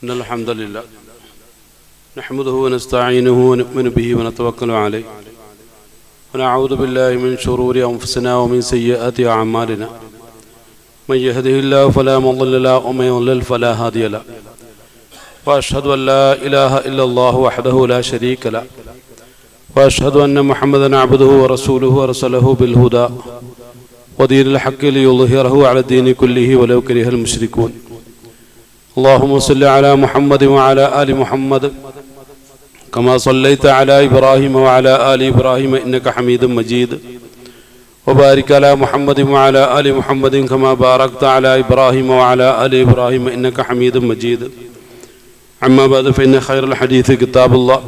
إن الحمد لله نحمده ونستعينه ونؤمن به ونتوكل عليه ونعوذ بالله من شرور أنفسنا ومن سيئات أعمالنا من يهده الله فلا مضل له ومن يضلل فلا هادي له وأشهد أن لا إله إلا الله وحده لا شريك له وأشهد أن محمدا عبده ورسوله أرسله بالهدى ودين الحق ليظهره على الدين كله ولو كره المشركون اللهم صل على محمد وعلى آل محمد كما صليت على إبراهيم وعلى آل إبراهيم إنك حميد مجيد وبارك على محمد وعلى آل محمد كما باركت على إبراهيم وعلى آل إبراهيم إنك حميد مجيد أما بعد فإن خير الحديث كتاب الله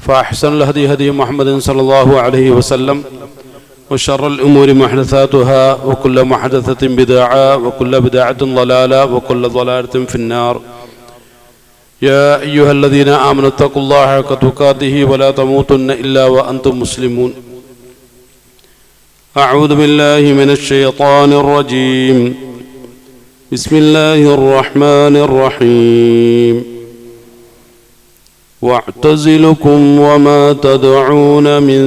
فأحسن الهدي هدي محمد صلى الله عليه وسلم وشر الأمور محدثاتها وكل محدثة بدعة وكل بدعة ضلالة وكل ضلالة في النار يا أيها الذين آمنوا اتقوا الله حق تقاته ولا تموتن إلا وأنتم مسلمون أعوذ بالله من الشيطان الرجيم بسم الله الرحمن الرحيم واعتزلكم وما تدعون من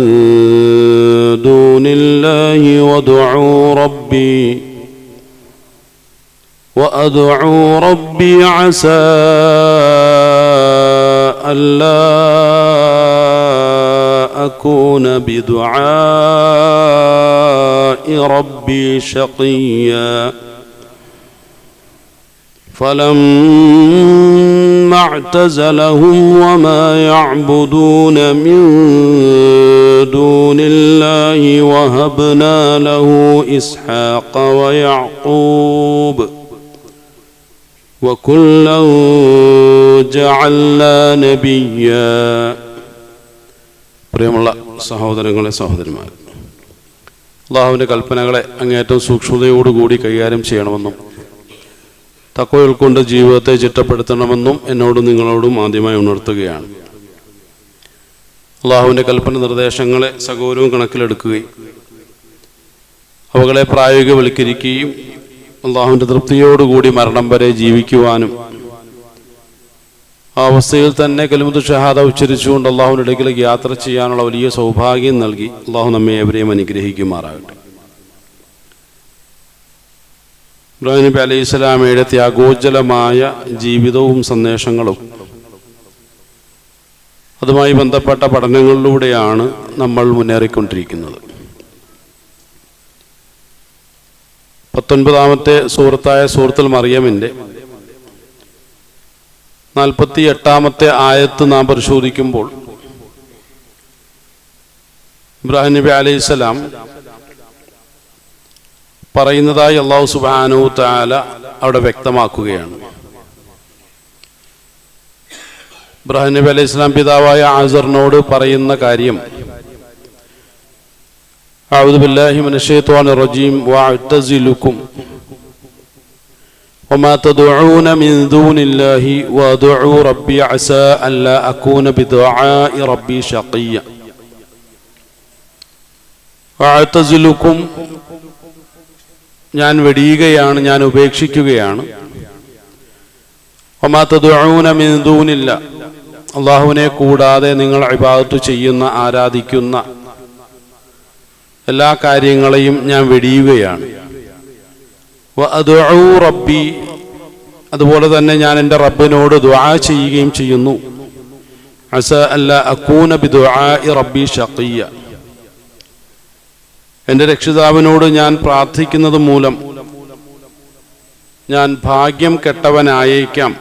دون الله وأدعو ربي عسى ألا أكون بدعاء ربي شقيا فلما اعتزلهم وما يعبدون من دون الله وهبنا له إسحاق ويعقوب وكلا جعلنا نبيا. പ്രിയമുള്ള സഹോദരങ്ങളെ സഹോദരിമാർ, അല്ലാഹുവിൻ്റെ കൽപ്പനകളെ അങ്ങേയറ്റം സൂക്ഷ്മതയോടുകൂടി കൈകാര്യം ചെയ്യണമെന്നും തഖ്വ ഉൾക്കൊണ്ട് ജീവിതത്തെ ചിട്ടപ്പെടുത്തണമെന്നും എന്നോടും നിങ്ങളോടും ആദ്യമായി ഉണർത്തുകയാണ്. അല്ലാഹുവിൻ്റെ കൽപ്പന നിർദ്ദേശങ്ങളെ സഗൗരവം കണക്കിലെടുക്കുകയും അവകളെ പ്രായോഗികവൽക്കരിക്കുകയും അല്ലാഹുവിൻ്റെ തൃപ്തിയോടുകൂടി മരണം വരെ ജീവിക്കുവാനും ആ അവസ്ഥയിൽ തന്നെ കലിമത്തു ഷഹാദ ഉച്ചരിച്ചുകൊണ്ട് അല്ലാഹുവിൻ്റെ അടുക്കലേക്ക് യാത്ര ചെയ്യാനുള്ള വലിയ സൗഭാഗ്യം നൽകി അല്ലാഹു നമ്മെ എവരെയും അനുഗ്രഹിക്കുമാറാകട്ടെ. ഇബ്രാഹിം നബി അലൈഹി സ്വലാമയുടെ ത്യാഗോജ്ജലമായ ജീവിതവും സന്ദേശങ്ങളും അതുമായി ബന്ധപ്പെട്ട പഠനങ്ങളിലൂടെയാണ് നമ്മൾ മുന്നേറിക്കൊണ്ടിരിക്കുന്നത്. 19-ാമത്തെ സൂറത്തായ സൂറത്തുൽ മറിയമിൻ്റെ 48-ാമത്തെ ആയത്ത് നാം പരിശോധിക്കുമ്പോൾ ഇബ്രാഹിം നബി അലൈഹി സ്വലാം പറയുന്നതായി അല്ലാഹു സുബ്ഹാനഹു വ തആല അവിടെ വ്യക്തമാക്കുകയാണ്. ഇബ്രാഹിം നബി അലൈഹി സ്വലാം പിതാവായ ആസറിനോട് പറയുന്ന കാര്യം, അഊദു ബില്ലാഹി മിനശ് ശൈത്വാനിർ റജീം വഅ്തസിലുക്കും വമാ തദ്ഉന മിൻ ദൂനില്ലാഹി വഅദ്ഉ റബ്ബി അസാ അല്ലാ അകൂന ബിദുആഇ റബ്ബി ശഖിയ്യ. വഅ്തസിലുക്കും, ഞാൻ വെടിയുകയാണ്, ഞാൻ ഉപേക്ഷിക്കുകയാണ്. വമാ തദ്ഉന മിൻ ദൂനില്ലാ, അല്ലാഹുവിനെ കൂടാതെ നിങ്ങൾ ഇബാദത്ത് ചെയ്യുന്ന ആരാധിക്കുന്ന എല്ലാ കാര്യങ്ങളെയും ഞാൻ വെടിയുകയാണ്. വഅദ്ഉ റബ്ബി, അതുപോലെ തന്നെ ഞാൻ എൻ്റെ റബ്ബിനോട് ദുആ ചെയ്യുകയും ചെയ്യുന്നു. അസാ അല്ലാ അകൂന ബിദുആഇ റബ്ബി ശഖിയ്യ, എൻ്റെ രക്ഷിതാവിനോട് ഞാൻ പ്രാർത്ഥിക്കുന്നത് മൂലം ഞാൻ ഭാഗ്യം കെട്ടവനായേക്കാം.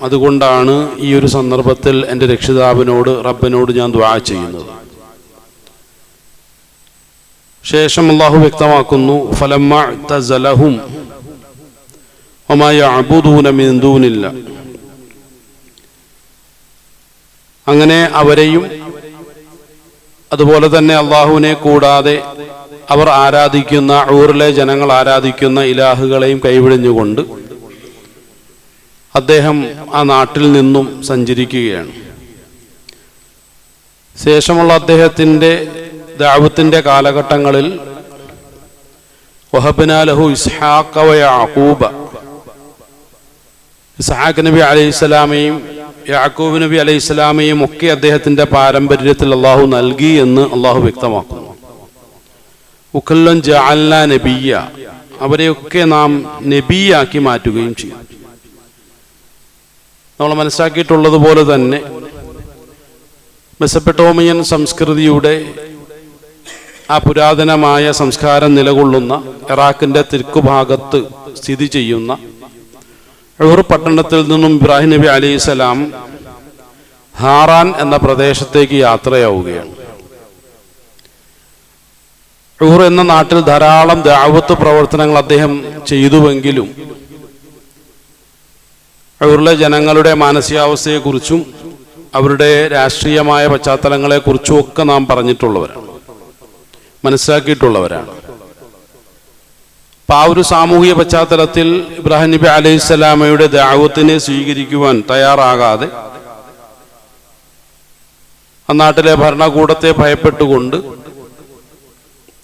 അതുകൊണ്ടാണ് ഈ ഒരു സന്ദർഭത്തിൽ എൻ്റെ രക്ഷിതാവിനോട് റബ്ബിനോട് ഞാൻ ദുആ ചെയ്യുന്നത്. ശേഷം അല്ലാഹു വ്യക്തമാക്കുന്നു, ഫലമ്മ തസലഹും വമാ യഅ്ബുദൂന മിൻ ദൂനില്ലാ, അങ്ങനെ അവരെയും അതുപോലെ തന്നെ അല്ലാഹുവിനെ കൂടാതെ അവർ ആരാധിക്കുന്ന ഊറിലെ ജനങ്ങൾ ആരാധിക്കുന്ന ഇലാഹുകളെയും കൈവിടിഞ്ഞുകൊണ്ട് അദ്ദേഹം ആ നാട്ടിൽ നിന്നും സഞ്ചരിക്കുകയാണ്. ശേഷമുള്ള അദ്ദേഹത്തിൻ്റെ ദഅവത്തിന്റെ കാലഘട്ടങ്ങളിൽ വഹബ്നാ ലഹു ഇസ്ഹാഖ വ യഅഖൂബ, ഇസ്ഹാഖ് നബി അലൈഹിസ്സലാമയും യാക്കൂബ് നബി അലൈഹിസ്സലാമയും ഒക്കെ അദ്ദേഹത്തിന്റെ പാരമ്പര്യത്തിൽ അള്ളാഹു നൽകി എന്ന് അള്ളാഹു വ്യക്തമാക്കുന്നു. ഉഖല്ലൻ ജഅൽനാ നബിയ്യ, അവരെയൊക്കെ നാം നബിയാക്കി മാറ്റുകയും ചെയ്യും. നമ്മൾ മനസ്സിലാക്കിയിട്ടുള്ളതുപോലെ തന്നെ മെസപ്പൊട്ടേമിയൻ സംസ്കൃതിയുടെ ആ പുരാതനമായ സംസ്കാരം നിലകൊള്ളുന്ന ഇറാഖിന്റെ തെക്കുഭാഗത്ത് സ്ഥിതി ചെയ്യുന്ന ഊർ പട്ടണത്തിൽ നിന്നും ഇബ്രാഹിം നബി അലൈഹിസ്സലാം ഹാറാൻ എന്ന പ്രദേശത്തേക്ക് യാത്രയാവുകയാണ്. ഊർ എന്ന നാട്ടിൽ ധാരാളം ദഅവത്ത് പ്രവർത്തനങ്ങൾ അദ്ദേഹം ചെയ്തുവെങ്കിലും ഊറിലെ ജനങ്ങളുടെ മാനസികാവസ്ഥയെക്കുറിച്ചും അവരുടെ രാഷ്ട്രീയമായ പശ്ചാത്തലങ്ങളെക്കുറിച്ചും ഒക്കെ നാം പറഞ്ഞിട്ടുള്ളവരാണ്, മനസ്സിലാക്കിയിട്ടുള്ളവരാണ്. അപ്പം ആ ഒരു സാമൂഹിക പശ്ചാത്തലത്തിൽ ഇബ്രാഹിം നബി അലൈഹിസ്സലാമയുടെ ദഅവത്തിനെ സ്വീകരിക്കുവാൻ തയ്യാറാകാതെ ആ നാട്ടിലെ ഭരണകൂടത്തെ ഭയപ്പെട്ടുകൊണ്ട്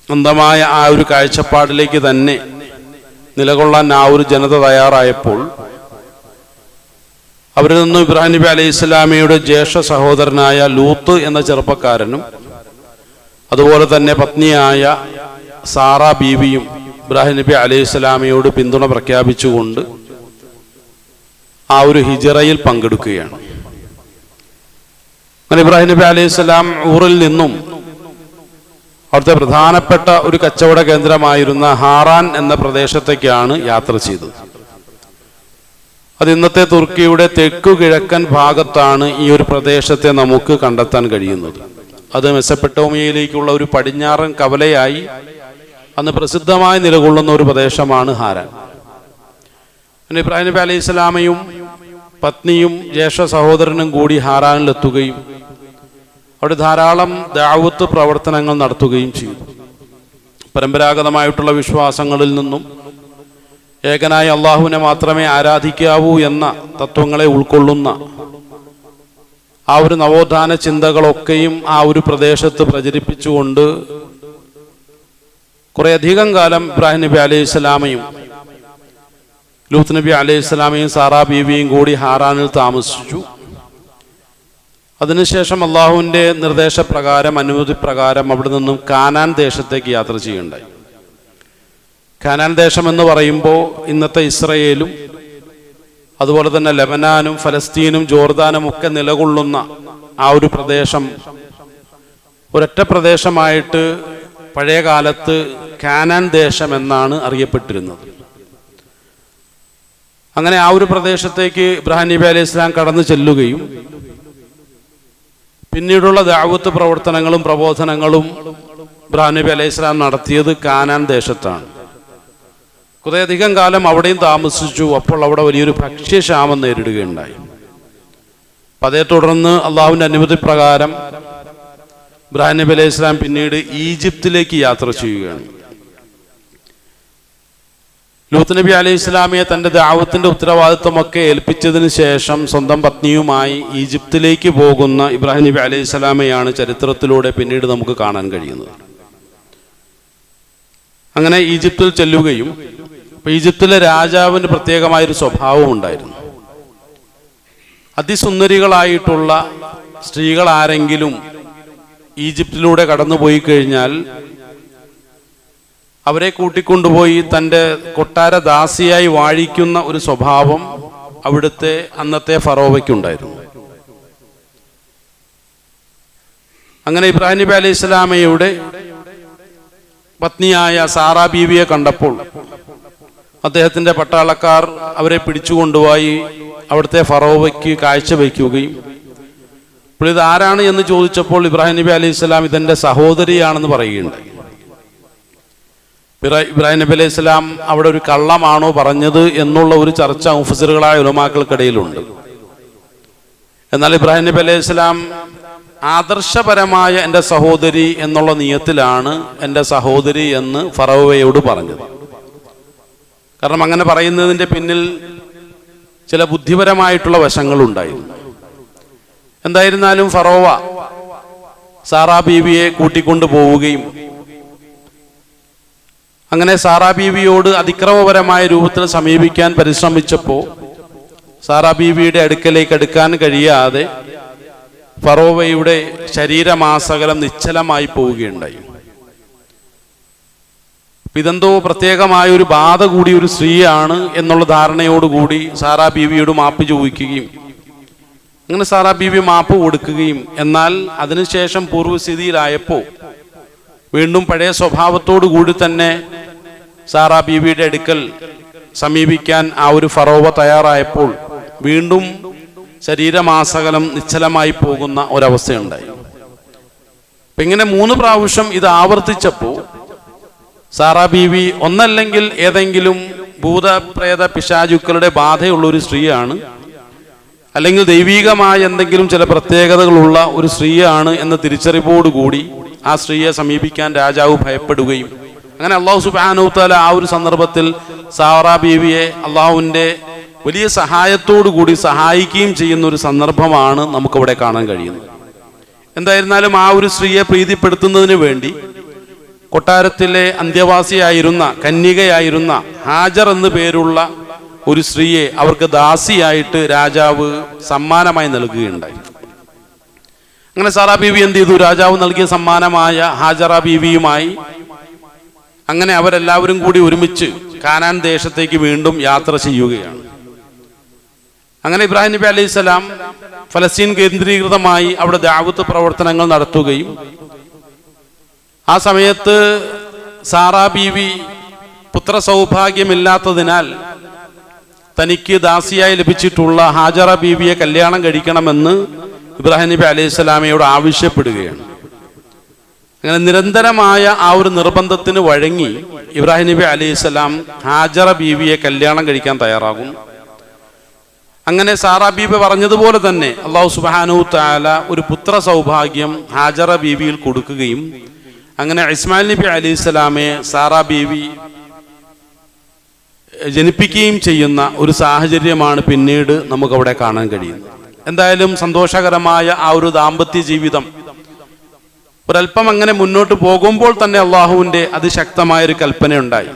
സ്വന്തമായ ആ ഒരു കാഴ്ചപ്പാടിലേക്ക് തന്നെ നിലകൊള്ളാൻ ആ ഒരു ജനത തയ്യാറായപ്പോൾ അവരിൽ നിന്നും ഇബ്രാഹിം നബി അലൈഹിസ്സലാമയുടെ ജ്യേഷ്ഠ സഹോദരനായ ലൂത്ത് എന്ന ചെറുപ്പക്കാരനും അതുപോലെ തന്നെ പത്നിയായ സാറ ബീവിയും ഇബ്രാഹിം നബി അലൈഹിസ്സലാമയോട് പിന്തുണ പ്രഖ്യാപിച്ചുകൊണ്ട് ആ ഒരു ഹിജറയിൽ പങ്കെടുക്കുകയാണ്. അങ്ങനെ ഇബ്രാഹിം നബി അലൈഹിസ്സലാം ഊറിൽ നിന്നും അവിടുത്തെ പ്രധാനപ്പെട്ട ഒരു കച്ചവട കേന്ദ്രമായിരുന്ന ഹാറാൻ എന്ന പ്രദേശത്തേക്കാണ് യാത്ര ചെയ്തത്. അത് ഇന്നത്തെ തുർക്കിയുടെ തെക്കു കിഴക്കൻ ഭാഗത്താണ് ഈ ഒരു പ്രദേശത്തെ നമുക്ക് കണ്ടെത്താൻ കഴിയുന്നത്. അത് മെസപ്പൊട്ടേമിയയിലേക്കുള്ള ഒരു പടിഞ്ഞാറൻ കവലയായി അന്ന് പ്രസിദ്ധമായി നിലകൊള്ളുന്ന ഒരു പ്രദേശമാണ് ഹാരാൻ. പിന്നെ ഇബ്രാഹിം നബി അലൈഹിസ്സലാമയും പത്നിയും ജ്യേഷ്ഠ സഹോദരനും കൂടി ഹാരാനിലെത്തുകയും അവിടെ ധാരാളം ദഅവത്ത് പ്രവർത്തനങ്ങൾ നടത്തുകയും ചെയ്തു. പരമ്പരാഗതമായിട്ടുള്ള വിശ്വാസങ്ങളിൽ നിന്നും ഏകനായ അള്ളാഹുവിനെ മാത്രമേ ആരാധിക്കാവൂ എന്ന തത്വങ്ങളെ ഉൾക്കൊള്ളുന്ന ആ ഒരു നവോത്ഥാന ചിന്തകളൊക്കെയും ആ ഒരു പ്രദേശത്ത് പ്രചരിപ്പിച്ചുകൊണ്ട് കുറേയധികം കാലം ഇബ്രാഹിം നബി അലൈഹിസ്സലാമയും ലൂത്ത് നബി അലൈഹിസ്സലാമയും സാറാ ബീവിയും കൂടി ഹാറാനിൽ താമസിച്ചു. അതിനുശേഷം അള്ളാഹുവിൻ്റെ നിർദ്ദേശപ്രകാരം, അനുമതി പ്രകാരം അവിടെ നിന്നും കാനാൻ ദേശത്തേക്ക് യാത്ര ചെയ്യുകയുണ്ടായി. കാനാൻ ദേശം എന്ന് പറയുമ്പോൾ ഇന്നത്തെ ഇസ്രയേലും അതുപോലെ തന്നെ ലെബനാനും ഫലസ്തീനും ജോർദാനും ഒക്കെ നിലകൊള്ളുന്ന ആ ഒരു പ്രദേശം ഒരൊറ്റ പ്രദേശമായിട്ട് പഴയ കാലത്ത് കാനാൻ ദേശം എന്നാണ് അറിയപ്പെട്ടിരുന്നത്. അങ്ങനെ ആ ഒരു പ്രദേശത്തേക്ക് ഇബ്രാഹിം നബി അലൈഹി സ്വലാം കടന്നു ചെല്ലുകയും പിന്നീടുള്ള ദഅവത്ത് പ്രവർത്തനങ്ങളും പ്രബോധനങ്ങളും ഇബ്രാഹിം നബി അലൈഹി സ്വലാം നടത്തിയത് കാനാൻ ദേശത്താണ്. കുറേയധികം കാലം അവിടെയും താമസിച്ചു. അപ്പോൾ അവിടെ വലിയൊരു ഭക്ഷ്യക്ഷാമം നേരിടുകയുണ്ടായി. അപ്പം അതേ തുടർന്ന് അള്ളാഹുവിൻ്റെ അനുമതി പ്രകാരം ഇബ്രാഹിം നബി അലൈഹി സ്വലാം പിന്നീട് ഈജിപ്തിലേക്ക് യാത്ര ചെയ്യുകയാണ്. ലൂത്ത് നബി അലൈഹി സ്വലാമിയെ തൻ്റെ ദഅവത്തിൻ്റെ ഉത്തരവാദിത്വമൊക്കെ ഏൽപ്പിച്ചതിന് ശേഷം സ്വന്തം പത്നിയുമായി ഈജിപ്തിലേക്ക് പോകുന്ന ഇബ്രാഹിം നബി അലൈഹി സ്വലാമയാണ് ചരിത്രത്തിലൂടെ പിന്നീട് നമുക്ക് കാണാൻ കഴിയുന്നത്. അങ്ങനെ ഈജിപ്തിൽ ചെല്ലുകയും ഈജിപ്തിലെ രാജാവിന് പ്രത്യേകമായൊരു സ്വഭാവം ഉണ്ടായിരുന്നു. അതിസുന്ദരികളായിട്ടുള്ള സ്ത്രീകൾ ആരെങ്കിലും ഈജിപ്തിലൂടെ കടന്നുപോയി കഴിഞ്ഞാൽ അവരെ കൂട്ടിക്കൊണ്ടുപോയി തൻ്റെ കൊട്ടാര ദാസിയായി വാഴിക്കുന്ന ഒരു സ്വഭാവം അവിടുത്തെ അന്നത്തെ ഫറോവയ്ക്കുണ്ടായിരുന്നു. അങ്ങനെ ഇബ്രാഹിം നബി അലൈഹി സ്വലാമയുടെ പത്നിയായ സാറാ ബീവിയെ കണ്ടപ്പോൾ അദ്ദേഹത്തിൻ്റെ പട്ടാളക്കാർ അവരെ പിടിച്ചുകൊണ്ടുപോയി അവിടുത്തെ ഫറോവയ്ക്ക് കാഴ്ചവെക്കുകയും അപ്പോൾ ഇത് ആരാണ് എന്ന് ചോദിച്ചപ്പോൾ ഇബ്രാഹിം നബി അലൈഹി സ്വലാം ഇതെൻ്റെ സഹോദരിയാണെന്ന് പറയുകയുണ്ടായി. ഇബ്രാഹിം നബി അലൈഹി സ്വലാം അവിടെ ഒരു കള്ളമാണോ പറഞ്ഞത് എന്നുള്ള ഒരു ചർച്ച മുഫസ്സിറുകളായ ഉലമാക്കൾക്കിടയിലുണ്ട്. എന്നാൽ ഇബ്രാഹിം നബി അലൈഹി സ്വലാം ആദർശപരമായ എൻ്റെ സഹോദരി എന്നുള്ള നിയത്തിലാണ് എൻ്റെ സഹോദരി എന്ന് ഫറോവയോട് പറഞ്ഞത്. കാരണം അങ്ങനെ പറയുന്നതിൻ്റെ പിന്നിൽ ചില ബുദ്ധിപരമായിട്ടുള്ള വശങ്ങളുണ്ടായിരുന്നു. എന്തായിരുന്നാലും ഫറോവ സാറാ ബീവിയെ കൂട്ടിക്കൊണ്ടു പോവുകയും അങ്ങനെ സാറാ ബീവിയോട് അതിക്രമപരമായ രൂപത്തിൽ സമീപിക്കാൻ പരിശ്രമിച്ചപ്പോൾ സാറാ ബീവിയുടെ അടുക്കലേക്ക് അടുക്കാൻ കഴിയാതെ ഫറോവയുടെ ശരീരമാസകലം നിശ്ചലമായി പോവുകയുണ്ടായി. ഇതെന്തോ പ്രത്യേകമായ ഒരു ബാധ കൂടി ഒരു സ്ത്രീയാണ് എന്നുള്ള ധാരണയോടുകൂടി സാറാ ബീവിയോട് മാപ്പ് ചോദിക്കുകയും അങ്ങനെ സാറാ ബീവി മാപ്പ് കൊടുക്കുകയും, എന്നാൽ അതിനുശേഷം പൂർവ്വസ്ഥിതിയിലായപ്പോൾ വീണ്ടും പഴയ സ്വഭാവത്തോടു കൂടി തന്നെ സാറാ ബീവിയുടെ അടുക്കൽ സമീപിക്കാൻ ആ ഒരു ഫറോവ തയ്യാറായപ്പോൾ വീണ്ടും ശരീരമാസകലം നിശ്ചലമായി പോകുന്ന ഒരവസ്ഥയുണ്ടായി. അപ്പം ഇങ്ങനെ 3 പ്രാവശ്യം ഇത് ആവർത്തിച്ചപ്പോൾ സാറാ ബീവി ഒന്നല്ലെങ്കിൽ ഏതെങ്കിലും ഭൂതപ്രേത പിശാചുക്കളുടെ ബാധയുള്ളൊരു സ്ത്രീയാണ്, അല്ലെങ്കിൽ ദൈവികമായ എന്തെങ്കിലും ചില പ്രത്യേകതകളുള്ള ഒരു സ്ത്രീയാണ് എന്ന തിരിച്ചറിവോടുകൂടി ആ സ്ത്രീയെ സമീപിക്കാൻ രാജാവ് ഭയപ്പെടുകയും അങ്ങനെ അള്ളാഹു സുബ്ഹാനഹു വതആല ആ ഒരു സന്ദർഭത്തിൽ സാറാ ബീവിയെ അള്ളാഹുവിൻ്റെ വലിയ സഹായത്തോടു കൂടി സഹായിക്കുകയും ചെയ്യുന്ന ഒരു സന്ദർഭമാണ് നമുക്കിവിടെ കാണാൻ കഴിയുന്നത്. എന്തായിരുന്നാലും ആ ഒരു സ്ത്രീയെ പ്രീതിപ്പെടുത്തുന്നതിന് വേണ്ടി കൊട്ടാരത്തിലെ അന്ത്യവാസിയായിരുന്ന കന്യകയായിരുന്ന ഹാജർ എന്ന് പേരുള്ള ഒരു സ്ത്രീയെ അവർക്ക് ദാസിയായിട്ട് രാജാവ് സമ്മാനമായി നൽകുകയുണ്ടായി. അങ്ങനെ സാറാ ബീവി എന്ത് ചെയ്തു? രാജാവ് നൽകിയ സമ്മാനമായ ഹാജറ ബീവിയുമായി അങ്ങനെ അവരെല്ലാവരും കൂടി ഒരുമിച്ച് കാനാൻ ദേശത്തേക്ക് വീണ്ടും യാത്ര ചെയ്യുകയാണ്. അങ്ങനെ ഇബ്രാഹിം നബി അലൈഹിസ്സലാം ഫലസ്തീൻ കേന്ദ്രീകൃതമായി അവിടെ ദഅവത്ത് പ്രവർത്തനങ്ങൾ നടത്തുകയും ആ സമയത്ത് സാറാ ബീവി പുത്ര സൗഭാഗ്യമില്ലാത്തതിനാൽ തനിക്ക് ദാസിയായി ലഭിച്ചിട്ടുള്ള ഹാജറ ബീവിയെ കല്യാണം കഴിക്കണമെന്ന് ഇബ്രാഹിം നബി അലൈഹിസ്സലാമയോട് ആവശ്യപ്പെടുകയാണ്. അങ്ങനെ നിരന്തരമായ ആ ഒരു നിർബന്ധത്തിന് വഴങ്ങി ഇബ്രാഹിം നബി അലൈഹിസ്സലാം ഹാജറ ബീവിയെ കല്യാണം കഴിക്കാൻ തയ്യാറാകും. അങ്ങനെ സാറാ ബീവി പറഞ്ഞതുപോലെ തന്നെ അല്ലാഹു സുബ്ഹാനഹു തആല ഒരു പുത്ര സൗഭാഗ്യം ഹാജറ ബീവിയിൽ കൊടുക്കുകയും അങ്ങനെ ഇസ്മായിൽ നബി അലൈഹിസ്സലാമെ സാറാ ബീവി ജനിപ്പിക്കുകയും ചെയ്യുന്ന ഒരു സാഹചര്യമാണ് പിന്നീട് നമുക്കവിടെ കാണാൻ കഴിയുന്നത്. എന്തായാലും സന്തോഷകരമായ ആ ഒരു ദാമ്പത്യ ജീവിതം ഒരല്പം അങ്ങനെ മുന്നോട്ട് പോകുമ്പോൾ തന്നെ അള്ളാഹുവിൻ്റെ അതിശക്തമായൊരു കൽപ്പനയുണ്ടായി.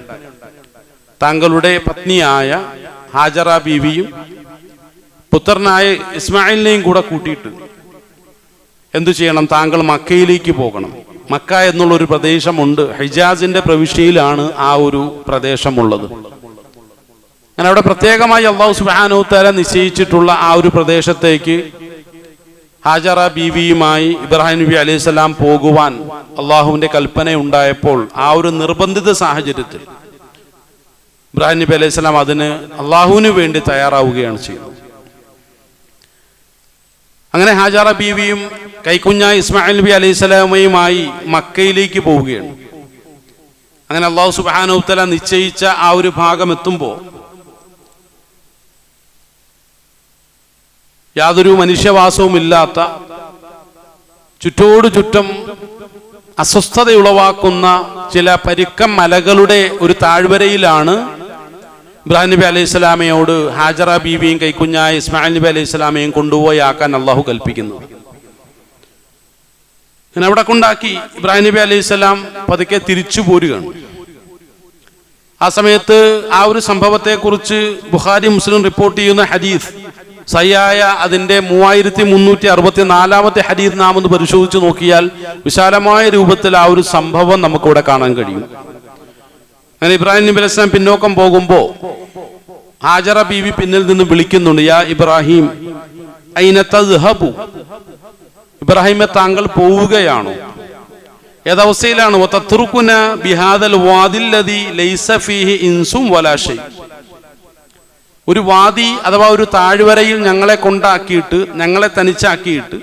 താങ്കളുടെ പത്നിയായ ഹാജറ ബീവിയും പുത്രനായ ഇസ്മായിലിനെയും കൂടെ കൂട്ടിയിട്ട് എന്തു ചെയ്യണം? താങ്കൾ മക്കയിലേക്ക് പോകണം. മക്ക എന്നുള്ളൊരു പ്രദേശമുണ്ട്, ഹിജാസിന്റെ പ്രവിശ്യയിലാണ് ആ ഒരു പ്രദേശമുള്ളത്. അങ്ങനെ അവിടെ പ്രത്യേകമായി അല്ലാഹു സുബ്ഹാനഹു തആല നിശ്ചയിച്ചിട്ടുള്ള ആ ഒരു പ്രദേശത്തേക്ക് ഹാജറ ബീവിയുമായി ഇബ്രാഹിം നബി അലൈഹിസ്സലാം പോകുവാൻ അള്ളാഹുവിന്റെ കൽപ്പന ഉണ്ടായപ്പോൾ ആ ഒരു നിർബന്ധിത സാഹചര്യത്തിൽ ഇബ്രാഹിം നബി അലൈഹിസ്സലാം അതിന് അള്ളാഹുവിന് വേണ്ടി തയ്യാറാവുകയാണ് ചെയ്യുന്നത്. അങ്ങനെ ഹാജറ ബീവിയും കൈക്കുഞ്ഞായ ഇസ്മായിൽ നബി അലൈഹിസ്സലാമയുമായി മക്കയിലേക്ക് പോവുകയാണ്. അങ്ങനെ അല്ലാഹു സുബ്ഹാനഹു തആല നിശ്ചയിച്ച ആ ഒരു ഭാഗം എത്തുമ്പോൾ യാതൊരു മനുഷ്യവാസവും ഇല്ലാത്ത, ചുറ്റോടു ചുറ്റും അസ്വസ്ഥതയുളവാക്കുന്ന ചില പരുക്കം മലകളുടെ ഒരു താഴ്വരയിലാണ് ഇബ്രാഹിം നബി അലൈഹി സ്വലാമയോട് ഹാജറ ബീവിയും കൈക്കുഞ്ഞായ ഇസ്മായിൽ നബി അലൈഹി സ്വലാമയും കൊണ്ടുപോയി ആക്കാൻ അള്ളാഹു കൽപ്പിക്കുന്നു. അങ്ങനെ അവിടെ കൊണ്ടാക്കി ഇബ്രാഹിം നബി അലൈഹി സ്വലാം പതുക്കെ തിരിച്ചു പോരുകയാണ്. ആ സമയത്ത് ആ ഒരു സംഭവത്തെക്കുറിച്ച് ബുഖാരി മുസ്ലിം റിപ്പോർട്ട് ചെയ്യുന്ന ഹദീസ് സഹിയായ അതിൻ്റെ 3364 ഹദീസ് നാം ഒന്ന് പരിശോധിച്ച് നോക്കിയാൽ വിശാലമായ രൂപത്തിൽ ആ ഒരു സംഭവം നമുക്കിവിടെ കാണാൻ കഴിയും. അങ്ങനെ ഇബ്രാഹിം നബി അലൈഹി സ്വലാം പിന്നോക്കം പോകുമ്പോൾ ഹാജറ ബീവി പിന്നിൽ നിന്ന് വിളിക്കുന്നുണ്ട്, യാ ഇബ്രാഹിം ഐന തദ്ഹബു, ഇബ്രാഹിമെ താങ്കൾ പോവുകയാണോ? ഏതവസ്ഥയിലാണ്? വതത്റുകുന ബിഹാദൽ വാദില്ലദി ലൈസ ഫീഹി ഇൻസും വലാ ശൈ, ഒരു വാദി അഥവാ ഒരു താഴ്വരയിൽ ഞങ്ങളെ കൊണ്ടാക്കിയിട്ട്, ഞങ്ങളെ തനിച്ചാക്കിയിട്ട്,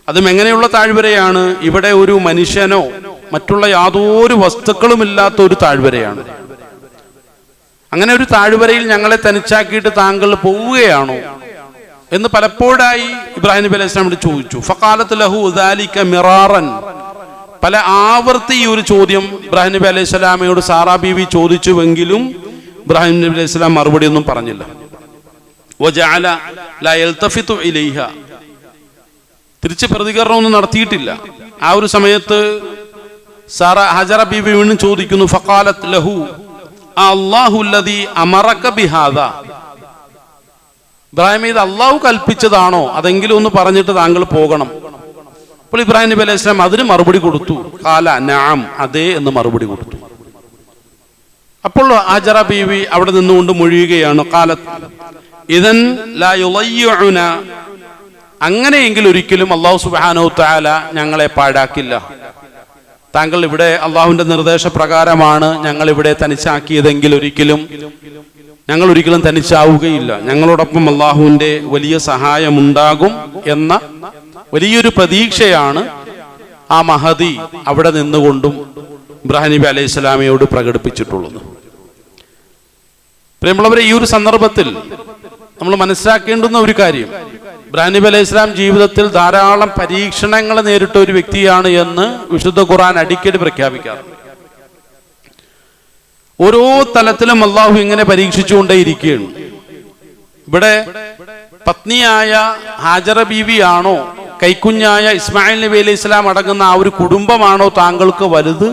അതും എങ്ങനെയുള്ള താഴ്വരയാണ്? ഇവിടെ ഒരു മനുഷ്യനോ മറ്റുള്ള യാതൊരു വസ്തുക്കളും ഇല്ലാത്ത ഒരു താഴ്വരയാണ്. അങ്ങനെ ഒരു താഴ്വരയിൽ ഞങ്ങളെ തനിച്ചാക്കിയിട്ട് താങ്കൾ പോവുകയാണോ എന്ന് പലപ്പോഴായി ഇബ്രാഹിം നബി അലൈഹി സ്വലാം ചോദിച്ചു. ഫഖാലത്ത് ലഹു ദാലിക മിറാറൻ, പല ആവർത്തി ഈ ഒരു ചോദ്യം ഇബ്രാഹിം നബി അലൈഹി സ്വലാമയോട് സാറാ ബീവി ചോദിച്ചുവെങ്കിലും ഇബ്രാഹിം നബി അലൈഹി സ്വലാം മറുപടി ഒന്നും പറഞ്ഞില്ല. വജഅല ലാ യൽതഫിതു ഇലൈഹ, തിരിച്ച് പ്രതികരണമൊന്നും നടത്തിയിട്ടില്ല. ആ ഒരു സമയത്ത് ഹാജറ ബീവി വീണ്ടും ചോദിക്കുന്നു, ഫഖാലത്ത് ലഹു അല്ലാഹു അല്ലദീ അമറക ബിഹാദാ, ഇബ്രാഹിം ഇത് അള്ളാഹു കൽപ്പിച്ചതാണോ അതെങ്കിലും ഒന്ന് പറഞ്ഞിട്ട് താങ്കൾ പോകണം. അപ്പോൾ ഇബ്രാഹിം നബി അലൈഹി സ്വലാം അതിന് മറുപടി കൊടുത്തു. ഖാല നഅം, അതേ എന്ന് മറുപടി കൊടുത്തു. അപ്പോൾ ഹാജറ ബീവി അവിടെ നിന്നുകൊണ്ട് മൊഴിയുകയാണ്, ഖാലത്ത് ഇദൻ ലാ യുളയ്യുന, അങ്ങനെയെങ്കിൽ ഒരിക്കലും അല്ലാഹു സുബ്ഹാനഹു തആല ഞങ്ങളെ പാഴാക്കില്ല. താങ്കൾ ഇവിടെ അള്ളാഹുവിന്റെ നിർദ്ദേശപ്രകാരമാണ് ഞങ്ങൾ ഇവിടെ തനിച്ചാക്കിയതെങ്കിൽ ഞങ്ങൾ ഒരിക്കലും തനിച്ചാവുകയില്ല. ഞങ്ങളോടൊപ്പം അള്ളാഹുവിന്റെ വലിയ സഹായമുണ്ടാകും എന്ന വലിയൊരു പ്രതീക്ഷയാണ് ആ മഹദി അവിടെ നിന്നുകൊണ്ടും ഇബ്രാഹിം നബി അലൈഹി സ്വലാമയോട് പ്രകടിപ്പിച്ചിട്ടുള്ളത്. പ്രിയമുള്ളവരെ, ഈ ഒരു സന്ദർഭത്തിൽ നമ്മൾ മനസ്സിലാക്കേണ്ടുന്ന ഒരു കാര്യം, ഇബ്രാഹിം നബി അലൈഹി സ്വലാം ജീവിതത്തിൽ ധാരാളം പരീക്ഷണങ്ങൾ നേരിട്ട ഒരു വ്യക്തിയാണ് എന്ന് വിശുദ്ധ ഖുർആൻ അടിക്കടി പ്രഖ്യാപിക്കാറുണ്ട്. ഓരോ തലത്തിലും അള്ളാഹു ഇങ്ങനെ പരീക്ഷിച്ചുകൊണ്ടേയിരിക്കുകയാണ്. ഇവിടെ പത്നിയായ ഹാജറ ബീവിയാണോ, കൈക്കുഞ്ഞായ ഇസ്മായിൽ നബി അലൈഹി സ്വലാം അടങ്ങുന്ന ആ ഒരു കുടുംബമാണോ താങ്കൾക്ക് വലുത്,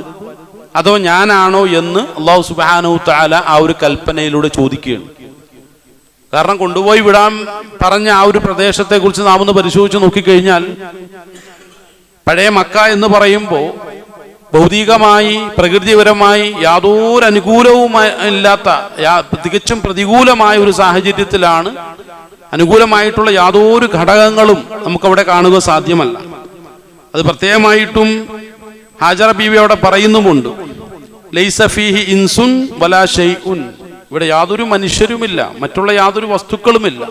അതോ ഞാനാണോ എന്ന് അല്ലാഹു സുബ്ഹാനഹു തആല ആ ഒരു കൽപ്പനയിലൂടെ ചോദിക്കുകയാണ്. കാരണം കൊണ്ടുപോയി വിടാൻ പറഞ്ഞ ആ ഒരു പ്രദേശത്തെ കുറിച്ച് നാം ഒന്ന് പരിശോധിച്ച് നോക്കിക്കഴിഞ്ഞാൽ, പഴയ മക്ക എന്ന് പറയുമ്പോൾ ഭൗതികമായി പ്രകൃതിപരമായി യാതൊരു അനുകൂലവും ഇല്ലാത്ത, തികച്ചും പ്രതികൂലമായ ഒരു സാഹചര്യത്തിലാണ്. അനുകൂലമായിട്ടുള്ള യാതൊരു ഘടകങ്ങളും നമുക്കവിടെ കാണുക സാധ്യമല്ല. അത് പ്രത്യേകമായിട്ടും ഹാജറ ബീവി അവിടെ പറയുന്നുമുണ്ട്, ലൈസ ഫീഹി ഇൻസുൻ വലാ ഷൈഉൻ, ഇവിടെ യാതൊരു മനുഷ്യരുമില്ല, മറ്റുള്ള യാതൊരു വസ്തുക്കളുമില്ല,